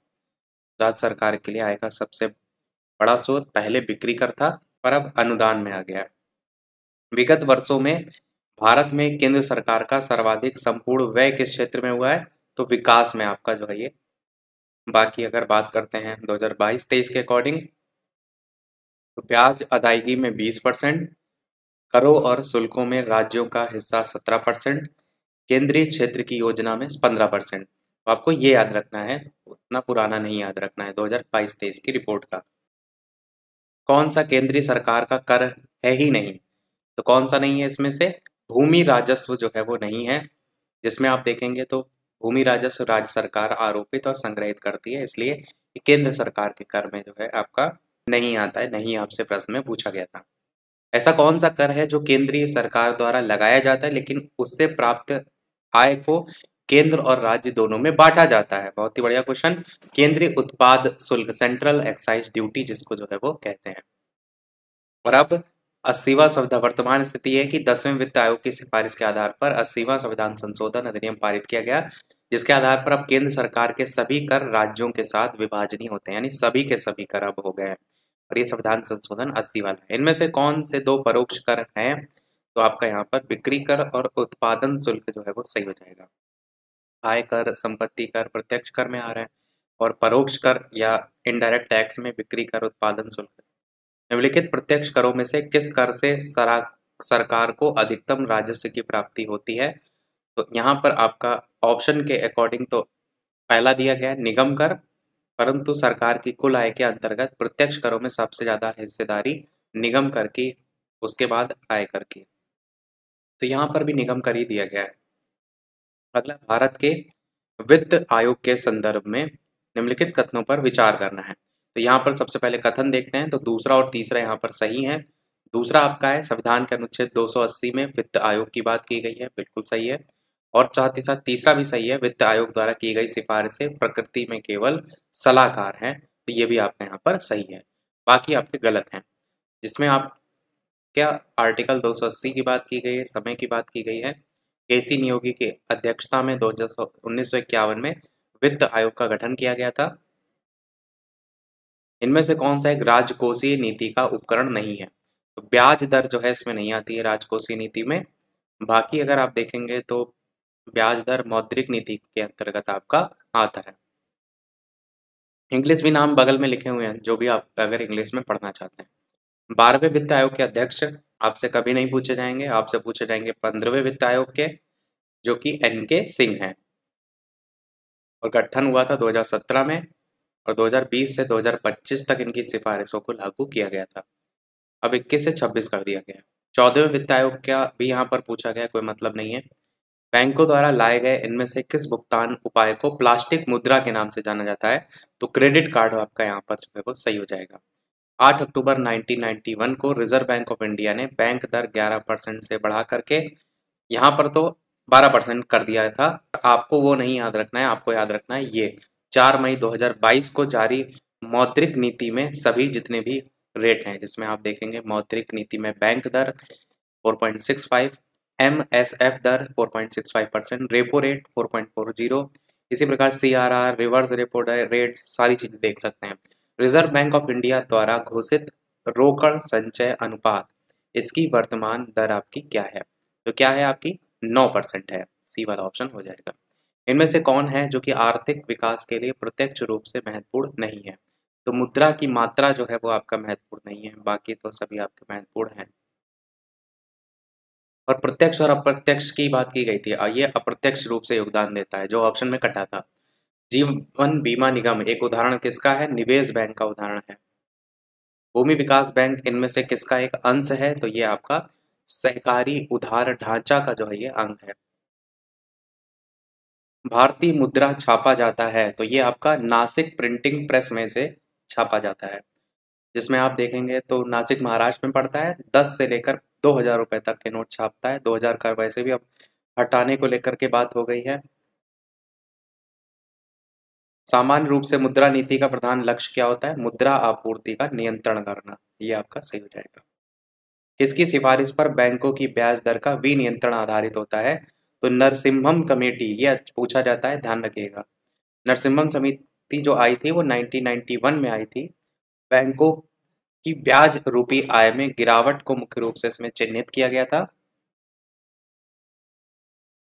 राज्य सरकार के लिए आय का सबसे बड़ा स्रोत। पहले बिक्री कर था, पर अब अनुदान में आ गया है। विगत वर्षों में भारत में केंद्र सरकार का सर्वाधिक संपूर्ण व्यय किस क्षेत्र में हुआ है? तो विकास में आपका जो है ये। बाकी अगर बात करते हैं 2022-23 के अकॉर्डिंग, तो ब्याज अदायगी में 20%, करों और शुल्कों में राज्यों का हिस्सा 17%, केंद्रीय क्षेत्र की योजना में 15%। तो आपको ये याद रखना है, उतना पुराना नहीं याद रखना है, 2022-23 की रिपोर्ट का। कौन सा केंद्रीय सरकार का कर है ही नहीं? तो कौन सा नहीं है इसमें से? भूमि राजस्व जो है वो नहीं है, जिसमें आप देखेंगे तो भूमि राजस्व राज्य सरकार आरोपित और संग्रहित करती है, इसलिए केंद्र सरकार के कर में जो है आपका नहीं आता है, नहीं आपसे प्रश्न में पूछा गया था। ऐसा कौन सा कर है जो केंद्रीय सरकार द्वारा लगाया जाता है लेकिन उससे प्राप्त आय को केंद्र और राज्य दोनों में बांटा जाता है? बहुत ही बढ़िया क्वेश्चन, केंद्रीय उत्पाद शुल्क, सेंट्रल एक्साइज ड्यूटी जिसको जो है वो कहते हैं। और अब 80वां संविधान, वर्तमान स्थिति है कि 10वें वित्त आयोग की सिफारिश के आधार पर 80वां संविधान संशोधन अधिनियम पारित किया गया, जिसके आधार पर अब केंद्र सरकार के सभी कर राज्यों के साथ विभाजनीय होते हैं, यानी सभी के सभी कर अब हो गए हैं। और ये संविधान संशोधन 80 वाला है। इनमें से कौन से दो परोक्ष कर हैं? तो आपका यहाँ पर बिक्री कर और उत्पादन शुल्क जो है वो सही हो जाएगा। आय कर, संपत्ति कर प्रत्यक्ष कर में आ रहा है, और परोक्ष कर या इनडायरेक्ट टैक्स में बिक्री कर, उत्पादन शुल्क। निम्नलिखित प्रत्यक्ष करों में से किस कर से सरकार को अधिकतम राजस्व की प्राप्ति होती है? तो यहाँ पर आपका ऑप्शन के अकॉर्डिंग तो पहला दिया गया है निगम कर, परंतु सरकार की कुल आय के अंतर्गत प्रत्यक्ष करों में सबसे ज्यादा हिस्सेदारी निगम कर की, उसके बाद आय कर की। तो यहाँ पर भी निगम कर ही दिया गया है। अगला, भारत के वित्त आयोग के संदर्भ में निम्नलिखित कथनों पर विचार करना है। तो यहाँ पर सबसे पहले कथन देखते हैं, तो दूसरा और तीसरा यहाँ पर सही है। दूसरा आपका है संविधान के अनुच्छेद 280 में वित्त आयोग की बात की गई है, बिल्कुल सही है। और साथ ही साथ तीसरा भी सही है, वित्त आयोग द्वारा की गई सिफारिशें प्रकृति में केवल सलाहकार हैं, तो ये भी आपका यहाँ पर सही है। बाकी आपके गलत हैं, जिसमें आप क्या आर्टिकल 280 की बात की गई है, समय की बात की गई है। केसी नियोगी की अध्यक्षता में 1951 में वित्त आयोग का गठन किया गया था। इनमें से कौन सा एक राजकोषीय नीति का उपकरण नहीं है? तो ब्याज दर जो है इसमें नहीं आती है राजकोषीय नीति में। बाकी अगर आप देखेंगे तो ब्याज दर मौद्रिक नीति के अंतर्गत आपका आता है। इंग्लिश भी नाम बगल में लिखे हुए हैं, जो भी आप अगर इंग्लिश में पढ़ना चाहते हैं। 12वें वित्त आयोग के अध्यक्ष आपसे कभी नहीं पूछे जाएंगे, आपसे पूछे जाएंगे 15वें वित्त आयोग के, जो कि NK सिंह हैं, और गठन हुआ था 2017 में, और 2020 से 2025 तक इनकी सिफारिशों को लागू किया गया था। अब 21 से 26 कर दिया गया है। 14वें वित्त आयोग का भी यहाँ पर पूछा गया, कोई मतलब नहीं है। बैंकों द्वारा लाए गए इनमें से किस भुगतान उपाय को प्लास्टिक मुद्रा के नाम से जाना जाता है? तो क्रेडिट कार्ड आपका यहाँ पर जो है वो सही हो जाएगा। 8 अक्टूबर 1991 को रिजर्व बैंक ऑफ इंडिया ने बैंक दर 11% से बढ़ा करके यहाँ पर तो 12% कर दिया था। आपको वो नहीं याद रखना है, आपको याद रखना है ये 4 मई 2022 को जारी मौद्रिक नीति में सभी जितने भी रेट हैं, जिसमें आप देखेंगे मौद्रिक नीति में बैंक दर 4.65, MSF दर 4.65%, रेपो रेट 4.40, इसी प्रकार CRR, रिवर्स रेपो रेट, सारी चीजें देख सकते हैं। रिजर्व बैंक ऑफ इंडिया द्वारा घोषित रोकड़ संचय अनुपात, इसकी वर्तमान दर आपकी क्या है? तो क्या है आपकी? 9% है। सी वाला ऑप्शन हो जाएगा। इनमें से कौन है जो कि आर्थिक विकास के लिए प्रत्यक्ष रूप से महत्वपूर्ण नहीं है? तो मुद्रा की मात्रा जो है वो आपका महत्वपूर्ण नहीं है, बाकी तो सभी आपके महत्वपूर्ण हैं। और प्रत्यक्ष और अप्रत्यक्ष की बात की गई थी, ये अप्रत्यक्ष रूप से योगदान देता है, जो ऑप्शन में कटा था। जीवन बीमा निगम एक उदाहरण किसका है? निवेश बैंक का उदाहरण है। भूमि विकास बैंक इनमें से किसका एक अंश है? तो ये आपका सहकारी उधार ढांचा का जो है ये अंग है। भारतीय मुद्रा छापा जाता है तो ये आपका नासिक प्रिंटिंग प्रेस में से छापा जाता है, जिसमें आप देखेंगे तो नासिक महाराष्ट्र में पड़ता है। 10 से लेकर 2000 रुपए तक के नोट छापता है। 2000 का वैसे भी अब हटाने को लेकर के बात हो गई है। सामान्य रूप से मुद्रा नीति का प्रधान लक्ष्य क्या होता है? मुद्रा आपूर्ति का नियंत्रण करना, ये आपका सही हो जाएगा। किसकी सिफारिश पर बैंकों की ब्याज दर का विनियंत्रण आधारित होता है? तो नरसिम्हम कमेटी, ये पूछा जाता है, ध्यान रखिएगा। नरसिम्हम समिति जो आई थी वो 1991 में आई थी। बैंकों की ब्याज रूपी आय में गिरावट को मुख्य रूप से इसमें चिन्हित किया गया था।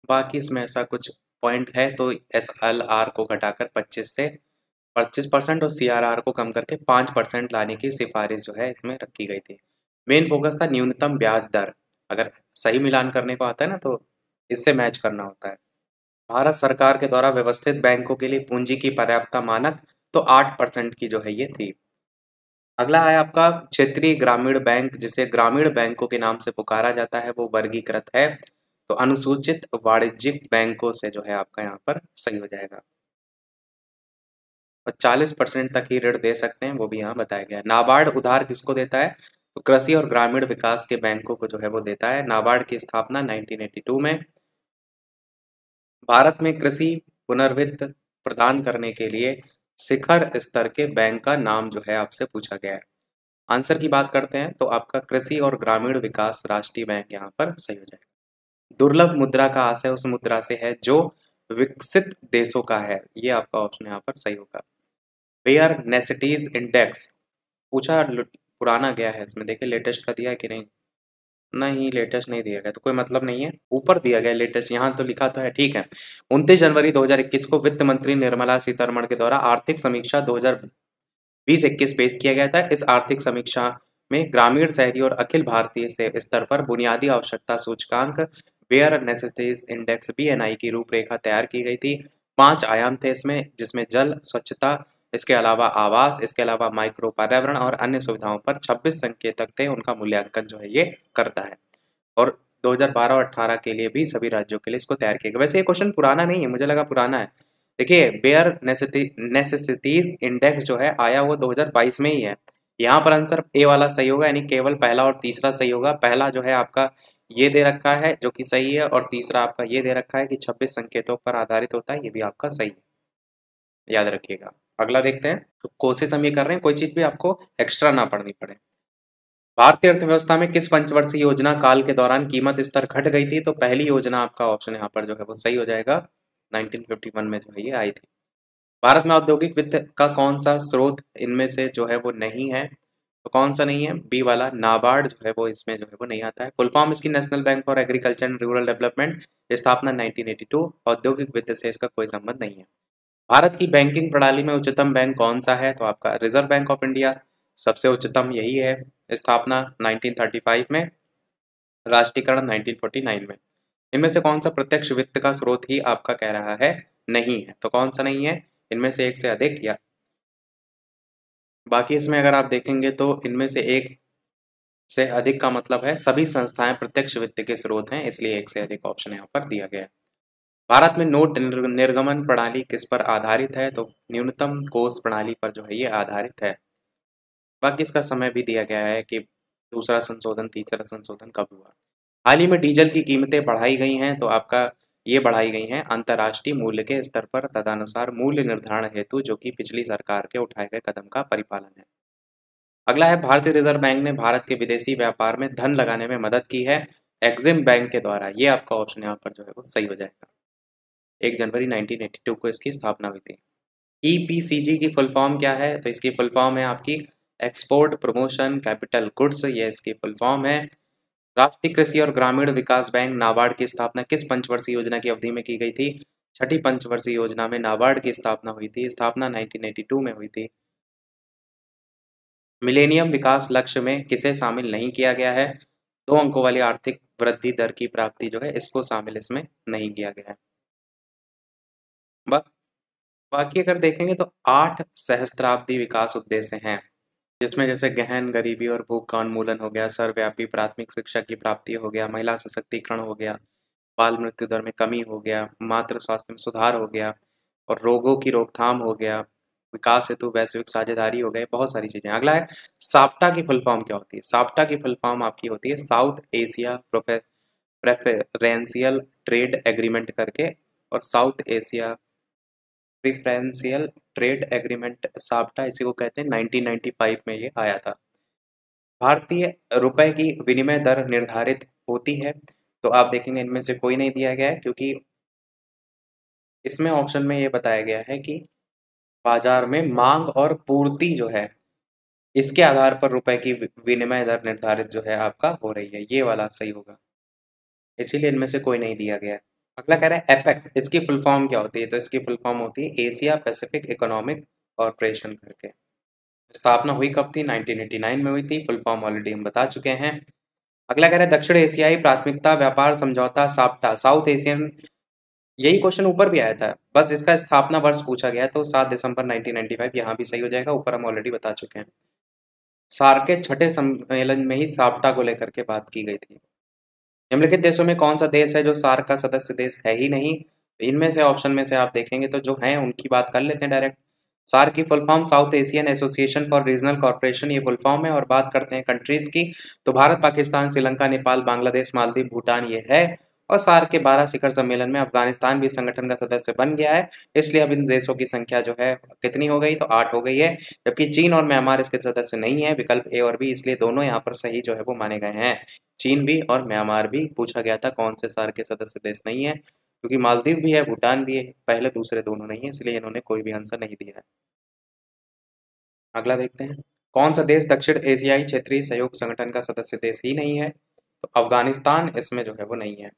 बाकी इसमें ऐसा कुछ पॉइंट है तो SLR को घटाकर 25% और CRR को कम करके 5% लाने की सिफारिश जो है इसमें रखी गई थी। मेन फोकस था न्यूनतम ब्याज दर, अगर सही मिलान करने को आता है ना तो इससे मैच करना होता है। भारत सरकार के द्वारा व्यवस्थित बैंकों के लिए पूंजी की पर्याप्तता मानक तो 8% की जो है ये थी। अगला है आपका क्षेत्रीय ग्रामीण बैंक, जिसे ग्रामीण बैंकों के नाम से पुकारा जाता है, वो वर्गीकृत है। तो अनुसूचित वाणिज्यिक बैंकों से जो है आपका यहाँ पर सही हो जाएगा। और 40% तक ही ऋण दे सकते हैं, वो भी यहाँ बताया गया है। नाबार्ड उधार किसको देता है? तो कृषि और ग्रामीण विकास के बैंकों को जो है वो देता है। नाबार्ड की स्थापना 1982 में। भारत में कृषि पुनर्वित्त प्रदान करने के लिए शिखर स्तर के बैंक का नाम जो है आपसे पूछा गया है। आंसर की बात करते हैं तो आपका कृषि और ग्रामीण विकास राष्ट्रीय बैंक यहाँ पर सही हो जाएगा। दुर्लभ मुद्रा का आशय उस मुद्रा से है जो विकसित देशों का है, ये आपका ऑप्शन यहाँ पर सही होगा। वेयर नेसेसिटीज इंडेक्स पूछा, पुराना गया है इसमें, देखिए लेटेस्ट का दिया है कि नहीं। नहीं, लेटेस्ट नहीं दिया गया तो कोई मतलब नहीं है। ऊपर दिया गया लेटेस्ट, यहाँ तो लिखा तो है, ठीक है। 29 जनवरी 2021 को वित्त मंत्री निर्मला सीतारमण के द्वारा आर्थिक समीक्षा 2020-21 पेश किया गया था। इस आर्थिक समीक्षा में ग्रामीण, शहरी और अखिल भारतीय से स्तर पर बुनियादी आवश्यकता सूचकांक बेयर नेसेसिटीज इंडेक्स BNI की रूपरेखा तैयार की गई थी। 5 आयाम थे इसमें, जिसमें जल, स्वच्छता, इसके अलावा आवास, इसके अलावा माइक्रो पर्यावरण और अन्य सुविधाओं पर 26 संकेतक थे। उनका मूल्यांकन जो है ये करता है। और 2012 और 18 के लिए भी सभी राज्यों के लिए इसको तैयार किया गया। वैसे ये क्वेश्चन पुराना नहीं है, मुझे लगा पुराना है। देखिए बेयर नेसेसिटीज इंडेक्स जो है आया वो 2022 में ही है। यहाँ पर आंसर ए वाला सही होगा, यानी केवल पहला और तीसरा सही होगा। पहला जो है आपका ये दे रखा है जो कि सही है, और तीसरा आपका ये दे रखा है कि 26 संकेतों पर आधारित होता है, ये भी आपका सही है, याद रखिएगा। अगला देखते हैं। तो कोशिश हम ये कर रहे हैं कोई चीज भी आपको एक्स्ट्रा ना पढ़नी पड़े। भारतीय अर्थव्यवस्था में किस पंचवर्षीय योजना काल के दौरान कीमत स्तर घट गई थी? तो पहली योजना आपका ऑप्शन यहाँ पर जो है वो सही हो जाएगा। 1951 में जो है ये आई थी। भारत में औद्योगिक वित्त का कौन सा स्रोत इनमें से जो है वो नहीं है? तो कौन सा नहीं है? बी वाला नाबार्ड जो है वो इसमें जो है वो नहीं आता है। फुल फॉर्म इसकी national bank for agriculture and rural development, स्थापना 1982। औद्योगिक वित्त से इसका कोई संबंध नहीं है। भारत की बैंकिंग प्रणाली में उच्चतम बैंक कौन सा है? तो आपका रिजर्व बैंक ऑफ इंडिया सबसे उच्चतम यही है। स्थापना 1935 में, राष्ट्रीयकरण 1949 में। इनमें से कौन सा प्रत्यक्ष वित्त का स्रोत ही आपका कह रहा है नहीं है, तो कौन सा नहीं है, इनमें से एक से अधिक या बाकी इसमें अगर आप देखेंगे तो इनमें से एक से अधिक का मतलब है सभी संस्थाएं प्रत्यक्ष वित्त के स्रोत हैं, इसलिए एक से अधिक ऑप्शन यहाँ पर दिया गया है। भारत में नोट निर्गमन प्रणाली किस पर आधारित है, तो न्यूनतम कोष प्रणाली पर जो है ये आधारित है। बाकी इसका समय भी दिया गया है कि दूसरा संशोधन तीसरा संशोधन कब हुआ। हाल ही में डीजल की कीमतें बढ़ाई गई हैं, तो आपका ये बढ़ाई गई हैं अंतर्राष्ट्रीय मूल्य के स्तर पर तदनुसार मूल्य निर्धारण हेतु, जो कि पिछली सरकार के उठाए गए कदम का परिपालन है। अगला है भारतीय रिजर्व बैंक ने भारत के विदेशी व्यापार में धन लगाने में मदद की है एक्सिम बैंक के द्वारा। ये आपका ऑप्शन यहाँ पर जो है वो सही हो जाएगा। 1 जनवरी 1982 को इसकी स्थापना हुई थी। ईपीसीजी की फुल फॉर्म क्या है, तो इसकी फुल फॉर्म है आपकी एक्सपोर्ट प्रमोशन कैपिटल गुड्स, ये इसकी फुल फॉर्म है। राष्ट्रीय कृषि और ग्रामीण विकास बैंक नाबार्ड की स्थापना किस पंचवर्षीय योजना की अवधि में की गई थी, छठी पंचवर्षीय योजना में नाबार्ड की स्थापना हुई थी। स्थापना 1982 में हुई थी। मिलेनियम विकास लक्ष्य में किसे शामिल नहीं किया गया है, 2 अंकों वाली आर्थिक वृद्धि दर की प्राप्ति जो है इसको शामिल इसमें नहीं किया गया है। बाकी अगर देखेंगे तो 8 सहस्त्राब्दी विकास उद्देश्य हैं, जिसमें जैसे गहन गरीबी और भूख का उन्मूलन हो गया, सर्वव्यापी प्राथमिक शिक्षा की प्राप्ति हो गया, महिला सशक्तिकरण हो गया, बाल मृत्यु दर में कमी हो गया, मातृ स्वास्थ्य में सुधार हो गया और रोगों की रोकथाम हो गया, विकास हेतु वैश्विक साझेदारी हो गए, बहुत सारी चीजें। अगला है साप्टा की फुल फॉर्म क्या होती है। साप्टा की फुल फॉर्म आपकी होती है south Asia preferential trade agreement करके, और south Asia preferential trade agreement SAPTA इसी को कहते हैं। 1995 में ये आया था। भारतीय रुपए की विनिमय दर निर्धारित होती है, तो आप देखेंगे इनमें से कोई नहीं दिया गया है, क्योंकि इसमें ऑप्शन में ये बताया गया है कि बाजार में मांग और पूर्ति जो है इसके आधार पर रुपए की विनिमय दर निर्धारित जो है आपका हो रही है, ये वाला सही होगा, इसीलिए इनमें से कोई नहीं दिया गया है। अगला कह रहा है एपेक, इसकी फुल फॉर्म क्या होती है, तो इसकी फुल फॉर्म होती है एशिया पैसिफिक इकोनॉमिक कॉरपोरेशन करके। स्थापना हुई कब थी, 1989 में हुई थी। फुल फॉर्म ऑलरेडी हम बता चुके हैं। अगला कह रहा है दक्षिण एशियाई प्राथमिकता व्यापार समझौता साप्टा साउथ एशियन, यही क्वेश्चन ऊपर भी आया था, बस इसका स्थापना वर्ष पूछा गया, तो 7 दिसंबर 1995 यहाँ भी सही हो जाएगा, ऊपर हम ऑलरेडी बता चुके हैं। सार्क के छठे सम्मेलन में ही साप्टा को लेकर के बात की गई थी। निम्नलिखित देशों में कौन सा देश है जो सार्क का सदस्य देश है ही नहीं, इनमें से ऑप्शन में से आप देखेंगे तो जो हैं उनकी बात कर लेते हैं डायरेक्ट। सार्क की full form south Asian association for regional corporation, ये फुल फॉर्म है। और बात करते हैं कंट्रीज की, तो भारत पाकिस्तान श्रीलंका नेपाल बांग्लादेश मालदीव भूटान ये है। और सार्क के 12 शिखर सम्मेलन में अफगानिस्तान भी संगठन का सदस्य बन गया है, इसलिए अब इन देशों की संख्या जो है कितनी हो गई, तो 8 हो गई है। जबकि चीन और म्यांमार इसके सदस्य नहीं है, विकल्प ए और बी, इसलिए दोनों यहाँ पर सही जो है वो माने गए हैं। चीन भी और म्यांमार भी पूछा गया था कौन से सार्क के सदस्य देश नहीं है, क्योंकि मालदीव भी है भूटान भी है, पहले दूसरे दोनों नहीं है, इसलिए इन्होंने कोई भी आंसर नहीं दिया है। अगला देखते हैं, कौन सा देश दक्षिण एशियाई क्षेत्रीय सहयोग संगठन का सदस्य देश ही नहीं है, तो अफगानिस्तान इसमें जो है वो नहीं है।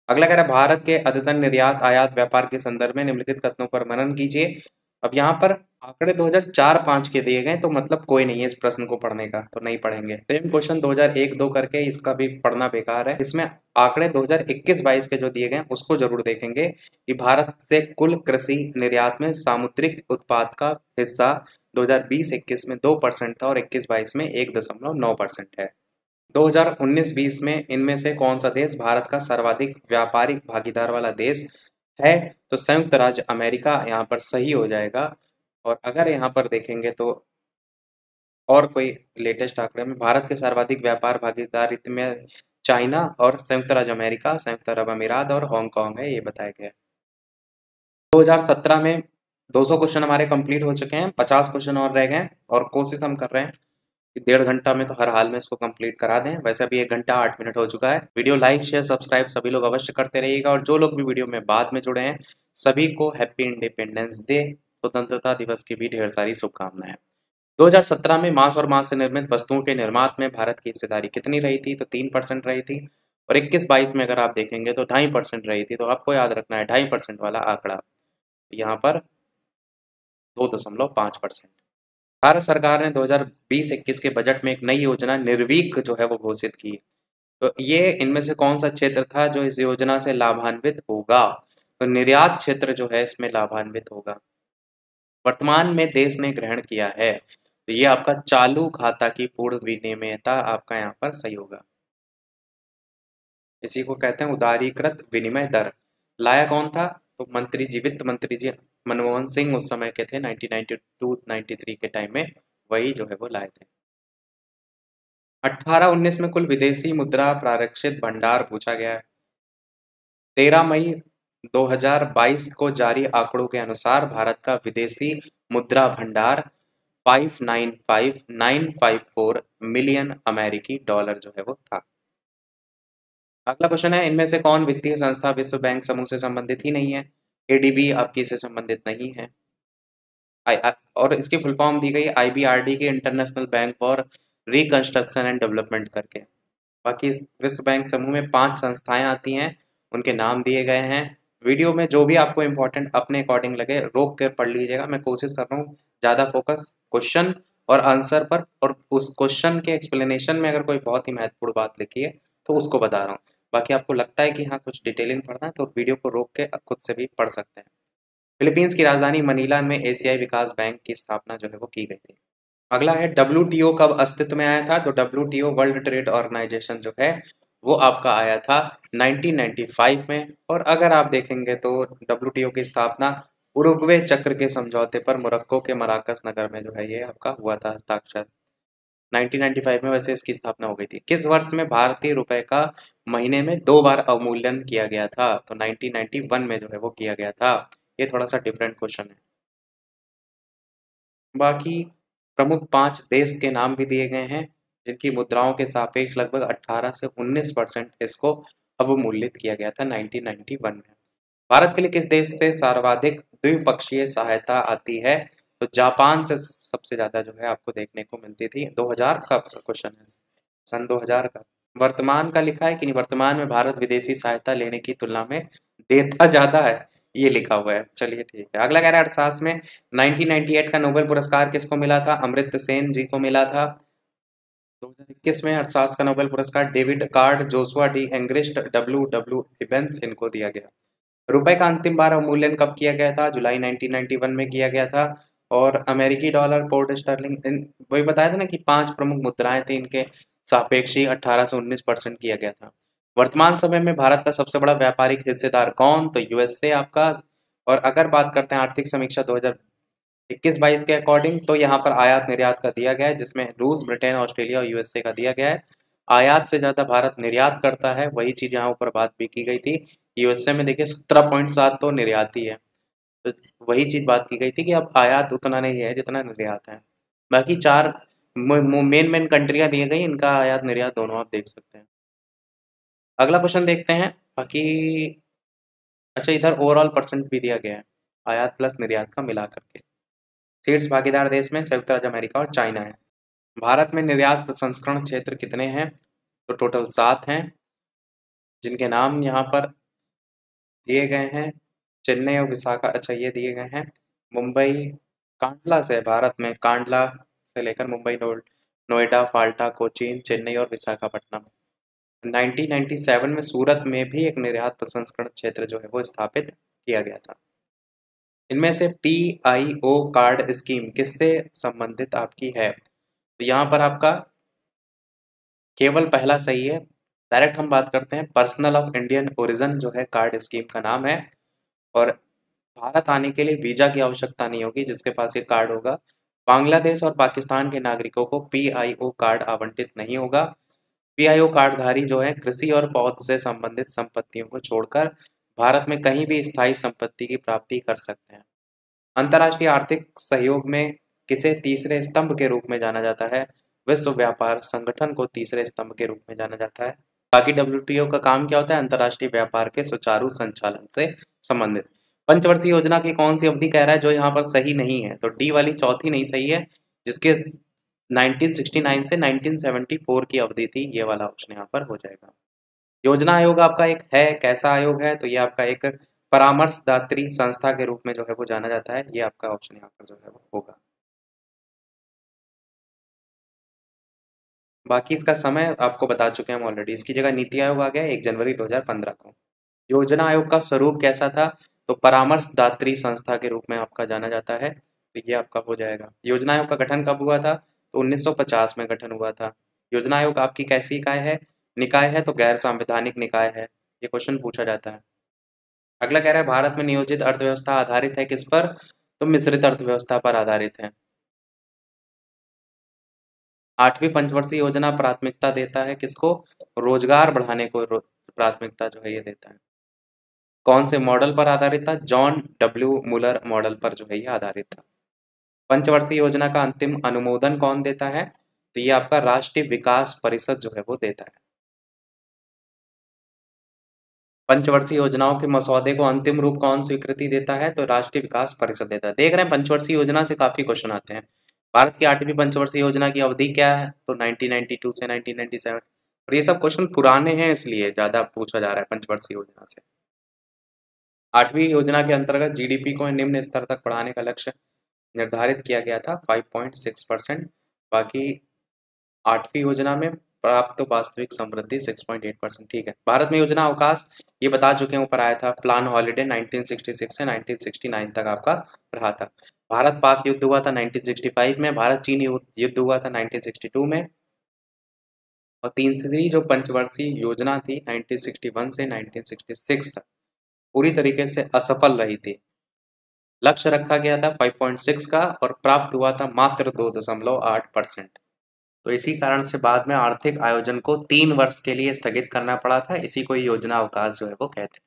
अगला कह रहा है भारत के अद्यतन निर्यात आयात व्यापार के संदर्भ में निम्नलिखित कथनों पर मनन कीजिए। अब यहाँ पर आंकड़े 2004-5 के दिए गए, तो मतलब कोई नहीं है इस प्रश्न को पढ़ने का, तो नहीं पढ़ेंगे। सेम क्वेश्चन 2001-2 करके, इसका भी पढ़ना बेकार है। इसमें आंकड़े 2021-22 के जो दिए गए उसको जरूर देखेंगे कि भारत से कुल कृषि निर्यात में सामुद्रिक उत्पाद का हिस्सा 2020-21 में 2% था और 21-22 में 1.9% है। 2019-20 में इनमें से कौन सा देश भारत का सर्वाधिक व्यापारिक भागीदार वाला देश है, तो संयुक्त राज्य अमेरिका यहाँ पर सही हो जाएगा। और अगर यहाँ पर देखेंगे तो और कोई लेटेस्ट आंकड़े में भारत के सर्वाधिक व्यापार भागीदारित्व में चाइना और संयुक्त राज्य अमेरिका, संयुक्त अरब अमीरात और हांगकांग है, ये बताया गया। 2017 में 200 क्वेश्चन हमारे कंप्लीट हो चुके हैं, 50 क्वेश्चन और रह गए और कोशिश हम कर रहे हैं कि 1.5 घंटा में तो हर हाल में इसको कंप्लीट करा दें। वैसे अभी 1 घंटा 8 मिनट हो चुका है। वीडियो लाइक शेयर सब्सक्राइब सभी लोग अवश्य करते रहिएगा, और जो लोग भी वीडियो में बाद में जुड़े हैं सभी को हैप्पी इंडिपेंडेंस डे, स्वतंत्रता दिवस की भी ढेर सारी शुभकामनाएं। 2017 में मांस और मांस से निर्मित वस्तुओं के निर्मात में भारत की हिस्सेदारी कितनी रही थी, तो 3% रही थी। और 21-22 में अगर आप देखेंगे तो 2.5% रही थी, तो आपको याद रखना है 2.5% वाला आंकड़ा, यहाँ पर 2.5%। भारत सरकार ने 2020-21 के बजट में एक नई योजना निर्वीक जो है वो घोषित की। तो ये इनमें से कौन सा क्षेत्र था जो इस योजना से लाभान्वित होगा? तो निर्यात क्षेत्र जो है इसमें लाभान्वित होगा। वर्तमान में देश ने ग्रहण किया है, तो ये आपका चालू खाता की पूर्ण विनिमयता आपका यहाँ पर सही होगा। इसी को कहते हैं उदारीकृत विनिमय दर। लाया कौन था? तो मंत्री जी, वित्त मंत्री जी मनमोहन सिंह उस समय के थे, 1992-93 के टाइम में वही जो है वो लाए थे। 18-19 में कुल विदेशी मुद्रा प्रारक्षित भंडार पूछा गया है। 13 मई 2022 को जारी आंकड़ों के अनुसार भारत का विदेशी मुद्रा भंडार 595,954 मिलियन अमेरिकी डॉलर जो है वो था। अगला क्वेश्चन है, इनमें से कौन वित्तीय संस्था विश्व बैंक समूह से संबंधित ही नहीं है? एडीबी आपकी से संबंधित नहीं है। और इसकी फुल फॉर्म दी गई आईबीआरडी के, international bank for reconstruction and development करके। बाकी इस विश्व बैंक समूह में 5 संस्थाएं आती हैं, उनके नाम दिए गए हैं। वीडियो में जो भी आपको इंपॉर्टेंट अपने अकॉर्डिंग लगे रोक कर पढ़ लीजिएगा। मैं कोशिश कर रहा हूँ ज़्यादा फोकस क्वेश्चन और आंसर पर, और उस क्वेश्चन के एक्सप्लेनेशन में अगर कोई बहुत ही महत्वपूर्ण बात लिखी है तो उसको बता रहा हूँ। बाकी आपको लगता है कि हाँ कुछ डिटेलिंग पढ़ना है तो वीडियो को रोक के खुद से भी पढ़ सकते हैं। फिलीपींस की राजधानी मनीला में एशियाई विकास बैंक की स्थापना जो है वो की गई थी। अगला है, डब्ल्यूटीओ कब अस्तित्व में आया था? तो डब्ल्यूटीओ वर्ल्ड ट्रेड ऑर्गेनाइजेशन जो है वो आपका आया था 1995 में। और अगर आप देखेंगे तो डब्ल्यूटीओ की स्थापना उरुग्वे चक्र के समझौते पर मोरक्को के मराकस नगर में जो है ये आपका हुआ था हस्ताक्षर। 1995 में वैसे इसकी स्थापना हो गई थी। किस वर्ष में भारतीय रुपए का महीने में 2 बार अवमूल्यन किया गया था? तो 1991 में जो है वो किया गया था। ये थोड़ा सा डिफरेंट क्वेश्चन है। बाकी प्रमुख 5 देश के नाम भी दिए गए हैं जिनकी मुद्राओं के सापेक्ष लगभग 18 से 19% इसको अवमूल्यित किया गया था 1991 में। भारत के लिए किस देश से सर्वाधिक द्विपक्षीय सहायता आती है? तो जापान से सबसे ज्यादा जो है आपको देखने को मिलती थी। 2000 का क्वेश्चन है, सन 2000 का। वर्तमान का लिखा है कि नहीं? वर्तमान में भारत विदेशी सहायता लेने की तुलना में देता ज्यादा है, ये लिखा हुआ है। चलिए ठीक है। अगला कह रहा है, अर्थशास्त्र में 1998 का नोबेल पुरस्कार किसको मिला था? अमर्त्य सेन जी को मिला था। 2021 में अर्थशास्त्र का नोबेल पुरस्कार David card, Joshua D Angrist, W Evans इनको दिया गया। रुपए का अंतिम बार अवमूल्यन कब किया गया था? जुलाई 1991 में किया गया था। और अमेरिकी डॉलर, पाउंड स्टर्लिंग, वही बताया था ना कि 5 प्रमुख मुद्राएं थी, इनके सापेक्षी 18 से 19% किया गया था। वर्तमान समय में भारत का सबसे बड़ा व्यापारिक हिस्सेदार कौन? तो यूएसए आपका। और अगर बात करते हैं आर्थिक समीक्षा 2021-22 के अकॉर्डिंग, तो यहाँ पर आयात निर्यात का दिया गया है जिसमें रूस, ब्रिटेन, ऑस्ट्रेलिया और यूएसए का दिया गया है। आयात से ज्यादा भारत निर्यात करता है, वही चीज यहाँ ऊपर बात भी की गई थी। यूएसए में देखिए 17.7 तो निर्यात ही है। तो वही चीज बात की गई थी कि अब आयात उतना नहीं है जितना निर्यात है। बाकी 4 मेन मेन कंट्रियां दी गई, इनका आयात निर्यात दोनों आप देख सकते हैं। अगला क्वेश्चन देखते हैं। बाकी अच्छा, इधर ओवरऑल परसेंट भी दिया गया है आयात प्लस निर्यात का मिला करके। शीर्ष भागीदार देश में संयुक्त राज्य अमेरिका और चाइना है। भारत में निर्यात प्रसंस्करण क्षेत्र कितने हैं? तो टोटल 7 हैं जिनके नाम यहाँ पर दिए गए हैं। चेन्नई और विशाखा, अच्छा ये दिए गए हैं। मुंबई कांडला से, भारत में कांडला से लेकर मुंबई, नोएडा, फाल्टा, कोचीन, चेन्नई और विशाखापट्टनम। 1997 में सूरत में भी एक निर्यात प्रसंस्करण क्षेत्र जो है वो स्थापित किया गया था। इनमें से पीआईओ कार्ड स्कीम किससे संबंधित आपकी है? तो यहाँ पर आपका केवल पहला सही है। डायरेक्ट हम बात करते हैं, पर्सनल ऑफ इंडियन ओरिजिन जो है कार्ड स्कीम का नाम है। और भारत आने के लिए वीजा की आवश्यकता नहीं होगी जिसके पास ये कार्ड होगा। बांग्लादेश और पाकिस्तान के नागरिकों को पीआईओ कार्ड आवंटित नहीं होगा। पीआईओ कार्डधारी जो है कृषि और पौध से संबंधित संपत्तियों को छोड़कर भारत में कहीं भी स्थायी संपत्ति की प्राप्ति कर सकते हैं। अंतर्राष्ट्रीय आर्थिक सहयोग में किसे तीसरे स्तंभ के रूप में जाना जाता है? विश्व व्यापार संगठन को तीसरे स्तंभ के रूप में जाना जाता है। बाकी डब्ल्यूटीओ का काम क्या होता है? अंतर्राष्ट्रीय व्यापार के सुचारू संचालन से संबंधित। पंचवर्षीय योजना की कौन सी अवधि कह रहा है जो यहाँ पर सही नहीं है? तो डी वाली चौथी नहीं सही है, जिसके 1969 से 1974 की अवधि थी, ये वाला ऑप्शन यहाँ पर हो जाएगा। योजना आयोग आपका एक है, कैसा आयोग है? तो ये आपका एक परामर्शदात्री संस्था के रूप में जो है वो जाना जाता है। ये आपका ऑप्शन यहाँ पर जो है वो होगा। बाकी इसका समय आपको बता चुके हैं हम ऑलरेडी। इसकी जगह नीति आयोग आ गया 1 जनवरी 2015 को। योजना आयोग का स्वरूप कैसा था? तो परामर्शदात्री संस्था के रूप में आपका जाना जाता है। तो ये आपका हो जाएगा। योजना आयोग का गठन कब हुआ था? तो 1950 में गठन हुआ था। योजना आयोग आपकी कैसी इकाई है? निकाय है, तो गैर संवैधानिक निकाय है। ये क्वेश्चन पूछा जाता है। अगला कह रहा है भारत में नियोजित अर्थव्यवस्था आधारित है किस पर? तो मिश्रित अर्थव्यवस्था पर आधारित है। 8वीं पंचवर्षीय योजना प्राथमिकता देता है किसको? रोजगार बढ़ाने को प्राथमिकता जो है ये देता है। कौन से मॉडल पर आधारित था? जॉन डब्ल्यू मुलर मॉडल पर जो है ये आधारित था। पंचवर्षीय योजना का अंतिम अनुमोदन कौन देता है? तो ये आपका राष्ट्रीय विकास परिषद जो है वो देता है। पंचवर्षीय योजनाओं के मसौदे को अंतिम रूप कौन स्वीकृति देता है? तो राष्ट्रीय विकास परिषद देता है। देख रहे हैं पंचवर्षीय योजना से काफी क्वेश्चन आते हैं। भारत की 8वीं पंचवर्षीय योजना की अवधि क्या है? तो 1992 से 1997। और ये सब क्वेश्चन पुराने हैं इसलिए ज्यादा पूछा जा रहा है पंचवर्षीय योजना से। 8वीं योजना के अंतर्गत जीडीपी को निम्न स्तर तक बढ़ाने का लक्ष्य निर्धारित किया गया था 5.6%। बाकी 8वीं योजना में प्राप्त वास्तविक समृद्धि 6.8%। ठीक है। भारत में योजना अवकाश ये बता चुके हैं, ऊपर आया था। प्लान हॉलिडे 1966 से 1969 तक आपका रहा था। भारत पाक युद्ध हुआ था 1965 में। भारत चीन युद्ध हुआ था 1962 में। और तीसरी जो पंचवर्षीय योजना थी 1961 से 1966 तक पूरी तरीके से असफल रही थी। लक्ष्य रखा गया था 5.6 का और प्राप्त हुआ था मात्र 2.8%। तो इसी कारण से बाद में आर्थिक आयोजन को 3 वर्ष के लिए स्थगित करना पड़ा था। इसी को योजना अवकाश जो है वो कहते हैं।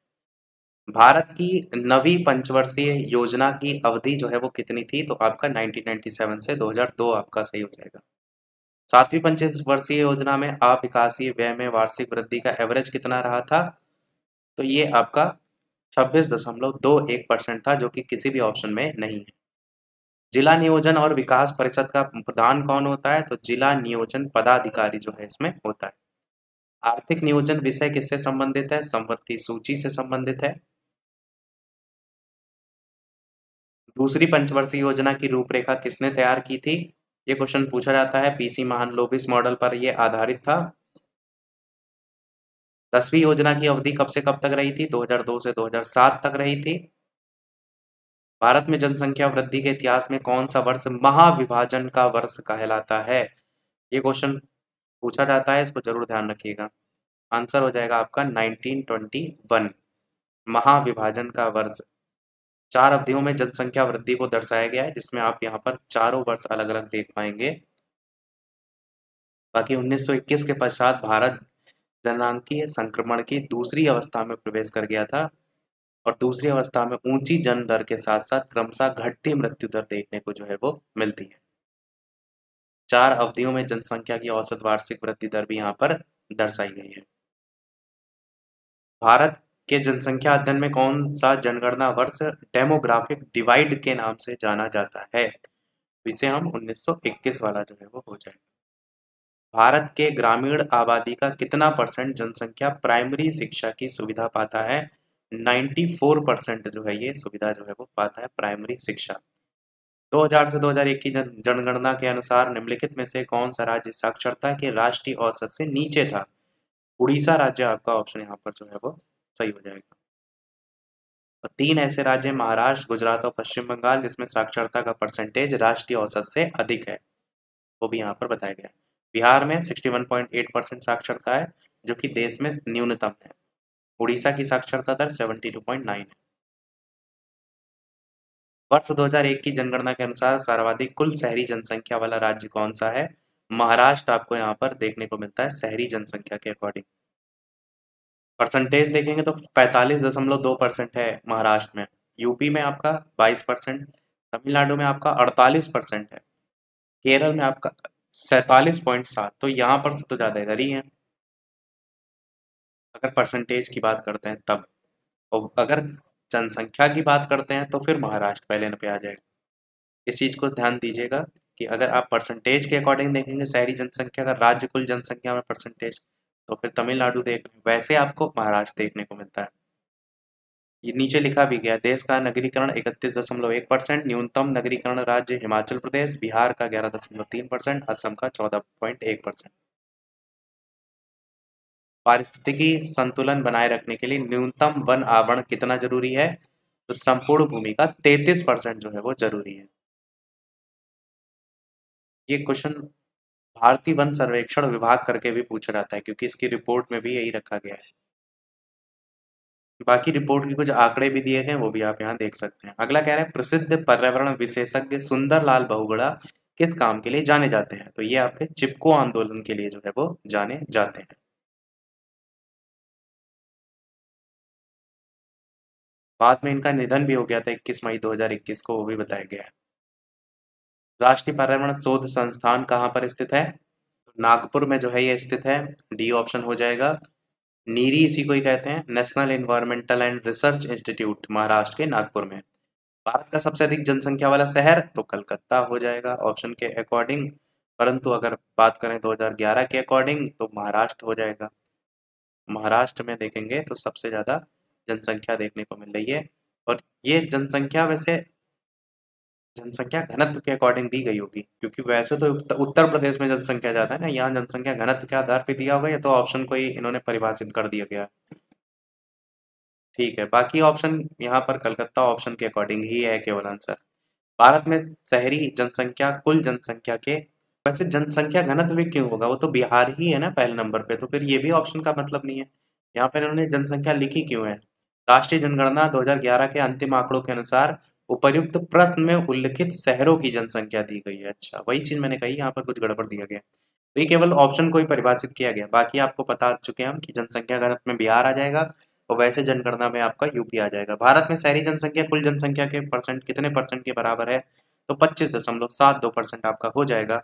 भारत की नवी पंचवर्षीय योजना की अवधि जो है वो कितनी थी? तो आपका 1997 से 2002 आपका सही हो जाएगा। 7वीं पंचवर्षीय योजना में अविकासीय व्यय में वार्षिक वृद्धि का एवरेज कितना रहा था? तो ये आपका 26.21% था, जो कि किसी भी ऑप्शन में नहीं है। जिला नियोजन और विकास परिषद का प्रधान कौन होता है? तो जिला नियोजन पदाधिकारी जो है इसमें होता है। आर्थिक नियोजन विषय किससे संबंधित है? संपत्ति सूची से संबंधित है। दूसरी पंचवर्षीय योजना की रूपरेखा किसने तैयार की थी? ये क्वेश्चन पूछा जाता है। पीसी महालनोबिस मॉडल पर यह आधारित था। 10वीं योजना की अवधि कब से कब तक रही थी? 2002 से 2007 तक रही थी। भारत में जनसंख्या वृद्धि के इतिहास में कौन सा वर्ष महाविभाजन का वर्ष कहलाता है? ये क्वेश्चन पूछा जाता है, इसको जरूर ध्यान रखिएगा। आंसर हो जाएगा आपका 1921। महाविभाजन का वर्ष 4 अवधियों में जनसंख्या वृद्धि को दर्शाया गया है, जिसमें आप यहाँ पर चारों वर्ष अलग अलग देख पाएंगे। बाकी 1921 के पश्चात भारत जननांकीय संक्रमण की दूसरी अवस्था में प्रवेश कर गया था और दूसरी अवस्था में ऊंची जन्म दर के साथ साथ क्रमशः घटती मृत्यु दर देखने को जो है वो मिलती है। 4 अवधियों में जनसंख्या की औसत वार्षिक वृद्धि दर भी यहाँ पर दर्शाई गई है। भारत के जनसंख्या अध्ययन में कौन सा जनगणना वर्ष डेमोग्राफिक डिवाइड के नाम से जाना जाता है? इसे हम 1921 वाला जो है वो हो जाएगा। भारत के ग्रामीण आबादी का कितना % जनसंख्या प्राइमरी शिक्षा की सुविधा पाता है? 94% जो है ये सुविधा जो है वो पाता है प्राइमरी शिक्षा। 2000 से 2001 की जनगणना के अनुसार निम्नलिखित में से कौन सा राज्य साक्षरता के राष्ट्रीय औसत से नीचे था? उड़ीसा राज्य आपका ऑप्शन यहाँ पर जो है वो सही हो जाएगा। और 3 ऐसे राज्य हैं, महाराष्ट्र, गुजरात और पश्चिम बंगाल, जिसमें साक्षरता का परसेंटेज राष्ट्रीय औसत से अधिक है, वो भी यहाँ पर बताया गया है। बिहार में 61.8% साक्षरता है, जो कि देश में न्यूनतम है। उड़ीसा की साक्षरता दर 72.9 है। वर्ष 2001 की जनगणना के अनुसार सर्वाधिक कुल शहरी जनसंख्या वाला राज्य कौन सा है? महाराष्ट्र आपको यहाँ पर देखने को मिलता है शहरी जनसंख्या के अकॉर्डिंग। परसेंटेज देखेंगे तो 45.2% है महाराष्ट्र में। यूपी में आपका 22%, तमिलनाडु में आपका 48% है, केरल में आपका 47.7। तो यहाँ पर से तो ज़्यादा इधर ही है अगर परसेंटेज की बात करते हैं तब। और अगर जनसंख्या की बात करते हैं तो फिर महाराष्ट्र पहले पे आ जाएगा। इस चीज़ को ध्यान दीजिएगा कि अगर आप परसेंटेज के अकॉर्डिंग देखेंगे शहरी जनसंख्या का राज्य कुल जनसंख्या में परसेंटेज, तो फिर तमिलनाडु देख रहे हैं, वैसे आपको महाराष्ट्र देखने को मिलता है। ये नीचे लिखा भी गया, देश का नगरीकरण 31.1%, न्यूनतम नगरीकरण राज्य हिमाचल प्रदेश, बिहार का 11.3%, असम का 14.1%। पारिस्थितिकी संतुलन बनाए रखने के लिए न्यूनतम वन आवरण कितना जरूरी है? तो संपूर्ण भूमि का 33% जो है वो जरूरी है। ये क्वेश्चन भारतीय वन सर्वेक्षण विभाग करके भी पूछा जाता है, क्योंकि इसकी रिपोर्ट में भी यही रखा गया है। बाकी रिपोर्ट के कुछ आंकड़े भी दिए गए, वो भी आप यहाँ देख सकते हैं। अगला कह रहा है, प्रसिद्ध पर्यावरण विशेषज्ञ सुंदरलाल बहुगुणा किस काम के लिए जाने जाते हैं? तो ये आपके चिपको आंदोलन के लिए जो है वो जाने जाते हैं। बाद में इनका निधन भी हो गया था 21 मई 2021 को, वो भी बताया गया है। राष्ट्रीय पर्यावरण शोध संस्थान कहाँ पर स्थित है? नागपुर में जो है ये स्थित है। डी ऑप्शन हो जाएगा। नीरी इसी को ही कहते हैं, national environmental and research institute, Maharashtra के नागपुर में। भारत का सबसे अधिक जनसंख्या वाला शहर तो कलकत्ता हो जाएगा ऑप्शन के अकॉर्डिंग, परंतु अगर बात करें 2011 के अकॉर्डिंग तो महाराष्ट्र हो जाएगा। महाराष्ट्र में देखेंगे तो सबसे ज़्यादा जनसंख्या देखने को मिल रही है, और ये जनसंख्या वैसे जनसंख्या घनत्व के अकॉर्डिंग दी गई होगी, क्योंकि वैसे तो उत्तर प्रदेश में जनसंख्या ज़्यादा है ना, यहाँ जनसंख्या घनत्व के आधार पर दिया होगा, या तो ऑप्शन को ही इन्होंने परिभाषित कर दिया गया। ठीक है, बाकी ऑप्शन यहाँ पर कलकत्ता ऑप्शन के अकॉर्डिंग ही है केवल आंसर। भारत में शहरी जनसंख्या कुल जनसंख्या के, वैसे जनसंख्या घनत्व भी क्यों होगा, वो तो बिहार ही है ना पहले नंबर पे, तो फिर ये भी ऑप्शन का मतलब नहीं है। यहाँ पर इन्होंने जनसंख्या लिखी क्यों है? राष्ट्रीय जनगणना 2011 के अंतिम आंकड़ों के अनुसार उपर्युक्त प्रश्न में उल्लिखित शहरों की जनसंख्या दी गई है। अच्छा, वही चीज मैंने कही, यहाँ पर कुछ गड़बड़ दिया गया, तो ये केवल ऑप्शन को ही परिभाषित किया गया। बाकी आपको बता चुके हैं हम कि जनसंख्या घनत्व में बिहार आ जाएगा, और वैसे जनगणना में आपका यूपी आ जाएगा। भारत में शहरी जनसंख्या कुल जनसंख्या के परसेंट कितने परसेंट के बराबर है? तो 25.72% आपका हो जाएगा।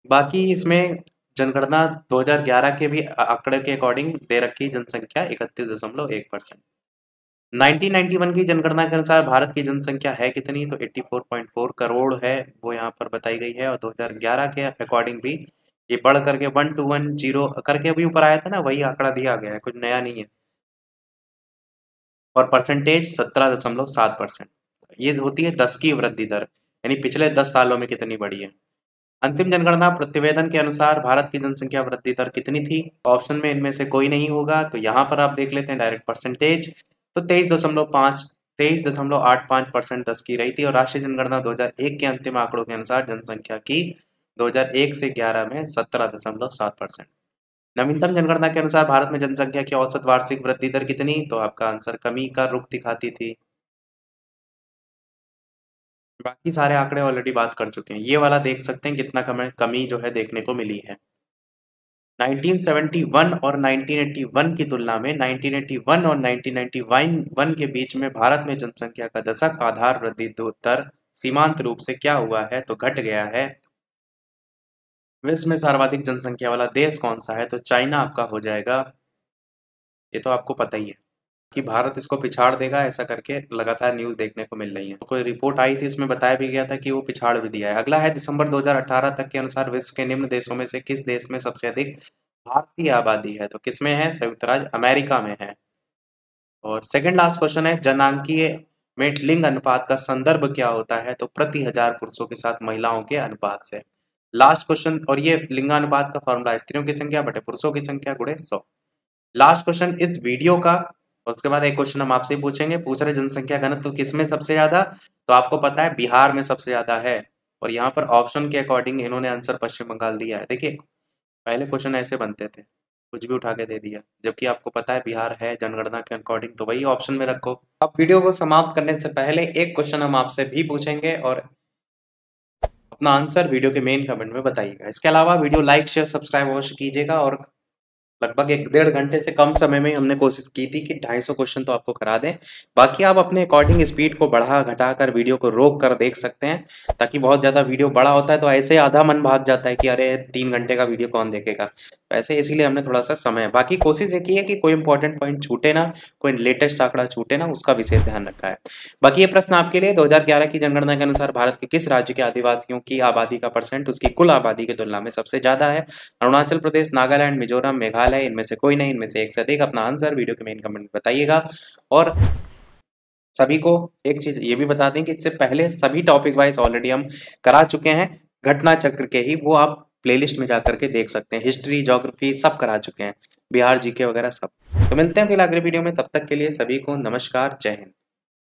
बाकी इसमें जनगणना 2011 के भी आंकड़े के अकॉर्डिंग दे रखी जनसंख्या 31.1%। 1991 की जनगणना के अनुसार भारत की जनसंख्या है कितनी? तो 84.4 करोड़ है, वो यहाँ पर बताई गई है। और 2011 के अकॉर्डिंग भी ये बढ़ करके 1210 करके अभी ऊपर आया था ना, वही आंकड़ा दिया गया है, कुछ नया नहीं है। और परसेंटेज 17.7%। ये होती है 10 की वृद्धि दर, यानी पिछले 10 सालों में कितनी बढ़ी है। अंतिम जनगणना प्रतिवेदन के अनुसार भारत की जनसंख्या वृद्धि दर कितनी थी? ऑप्शन में इनमें से कोई नहीं होगा, तो यहाँ पर आप देख लेते हैं डायरेक्ट परसेंटेज, तो 23.85% 10 की रही थी। और राष्ट्रीय जनगणना 2001 के अंतिम आंकड़ों के अनुसार जनसंख्या की 2001 से 11 में 17.7%। नवीनतम जनगणना के अनुसार भारत में जनसंख्या की औसत वार्षिक वृद्धि दर कितनी? तो आपका आंसर कमी का रुख दिखाती थी। बाकी सारे आंकड़े ऑलरेडी बात कर चुके हैं, ये वाला देख सकते हैं कितना कमी जो है देखने को मिली है। 1971 और 1981 की तुलना में 1981 और 1991 के बीच में भारत में जनसंख्या का दशक आधार वृद्धि दर सीमांत रूप से क्या हुआ है? तो घट गया है। विश्व में सर्वाधिक जनसंख्या वाला देश कौन सा है? तो चाइना आपका हो जाएगा। ये तो आपको पता ही है कि भारत इसको पिछाड़ देगा, ऐसा करके लगातार न्यूज देखने को मिल रही है। तो कोई रिपोर्ट आई थी, उसमें बताया भी गया था कि वो पिछाड़ भी दिया है। अगला है दिसंबर 2018 तक के अनुसार विश्व के निम्न देशों में से किस देश में सबसे अधिक भारतीय आबादी है? तो किसमें है? संयुक्त राज्य अमेरिका में है। और सेकंड लास्ट क्वेश्चन है, जनांकीय में लिंग अनुपात का संदर्भ क्या होता है? तो प्रति हजार पुरुषों के साथ महिलाओं के अनुपात से। लास्ट क्वेश्चन, और ये लिंगानुपात का फॉर्मूला स्त्रियों की संख्या बटे पुरुषों की संख्या गुणे 100। लास्ट क्वेश्चन इस वीडियो का, उसके बाद एक क्वेश्चन हम आपसे पूछेंगे। पूछ रहे जनसंख्या घनत्व किसमें सबसे ज्यादा? तो आपको पता है बिहार में सबसे ज्यादा है, और यहाँ पर ऑप्शन के अकॉर्डिंग इन्होंने आंसर पश्चिम बंगाल दिया है। देखिए पहले क्वेश्चन ऐसे बनते थे, कुछ भी उठा के दे दिया, जबकि आपको पता है बिहार है जनगणना के अकॉर्डिंग, तो वही ऑप्शन में रखो। अब वीडियो को समाप्त करने से पहले एक क्वेश्चन हम आपसे भी पूछेंगे, और अपना आंसर वीडियो के मेन कमेंट में बताइएगा। इसके अलावा वीडियो लाइक शेयर सब्सक्राइब अवश्य कीजिएगा। और लगभग 1-1.5 घंटे से कम समय में हमने कोशिश की थी कि 250 क्वेश्चन तो आपको करा दें। बाकी आप अपने अकॉर्डिंग स्पीड को बढ़ा घटा कर वीडियो को रोक कर देख सकते हैं, ताकि बहुत ज़्यादा वीडियो बड़ा होता है तो ऐसे आधा मन भाग जाता है कि अरे 3 घंटे का वीडियो कौन देखेगा, वैसे इसीलिए हमने थोड़ा सा समय, बाकी कोशिश ये की है कि कोई इंपॉर्टेंट पॉइंट छूटे ना, कोई लेटेस्ट आंकड़ा छूटे ना, उसका विशेष ध्यान रखा है। बाकी ये प्रश्न आपके लिए, 2011 की जनगणना के अनुसार भारत के किस राज्य के आदिवासियों की आबादी का परसेंट उसकी कुल आबादी की तुलना में सबसे ज्यादा है? अरुणाचल प्रदेश, नागालैंड, मिजोरम, मेघालय, इनमें से कोई नहीं, इनमें से एक से अधिक। अपना आंसर वीडियो के मेन कमेंट में बताइएगा। और सभी को एक चीज ये भी बता दें कि इससे पहले सभी टॉपिक वाइज ऑलरेडी हम करा चुके हैं, घटना चक्र के ही, वो आप प्लेलिस्ट में जाकर के देख सकते हैं। हिस्ट्री, ज्योग्राफी सब करा चुके हैं। बिहार जीके वगैरह सब। तो मिलते हैं फिर अगले वीडियो में, तब तक के लिए सभी को नमस्कार, जय हिंद।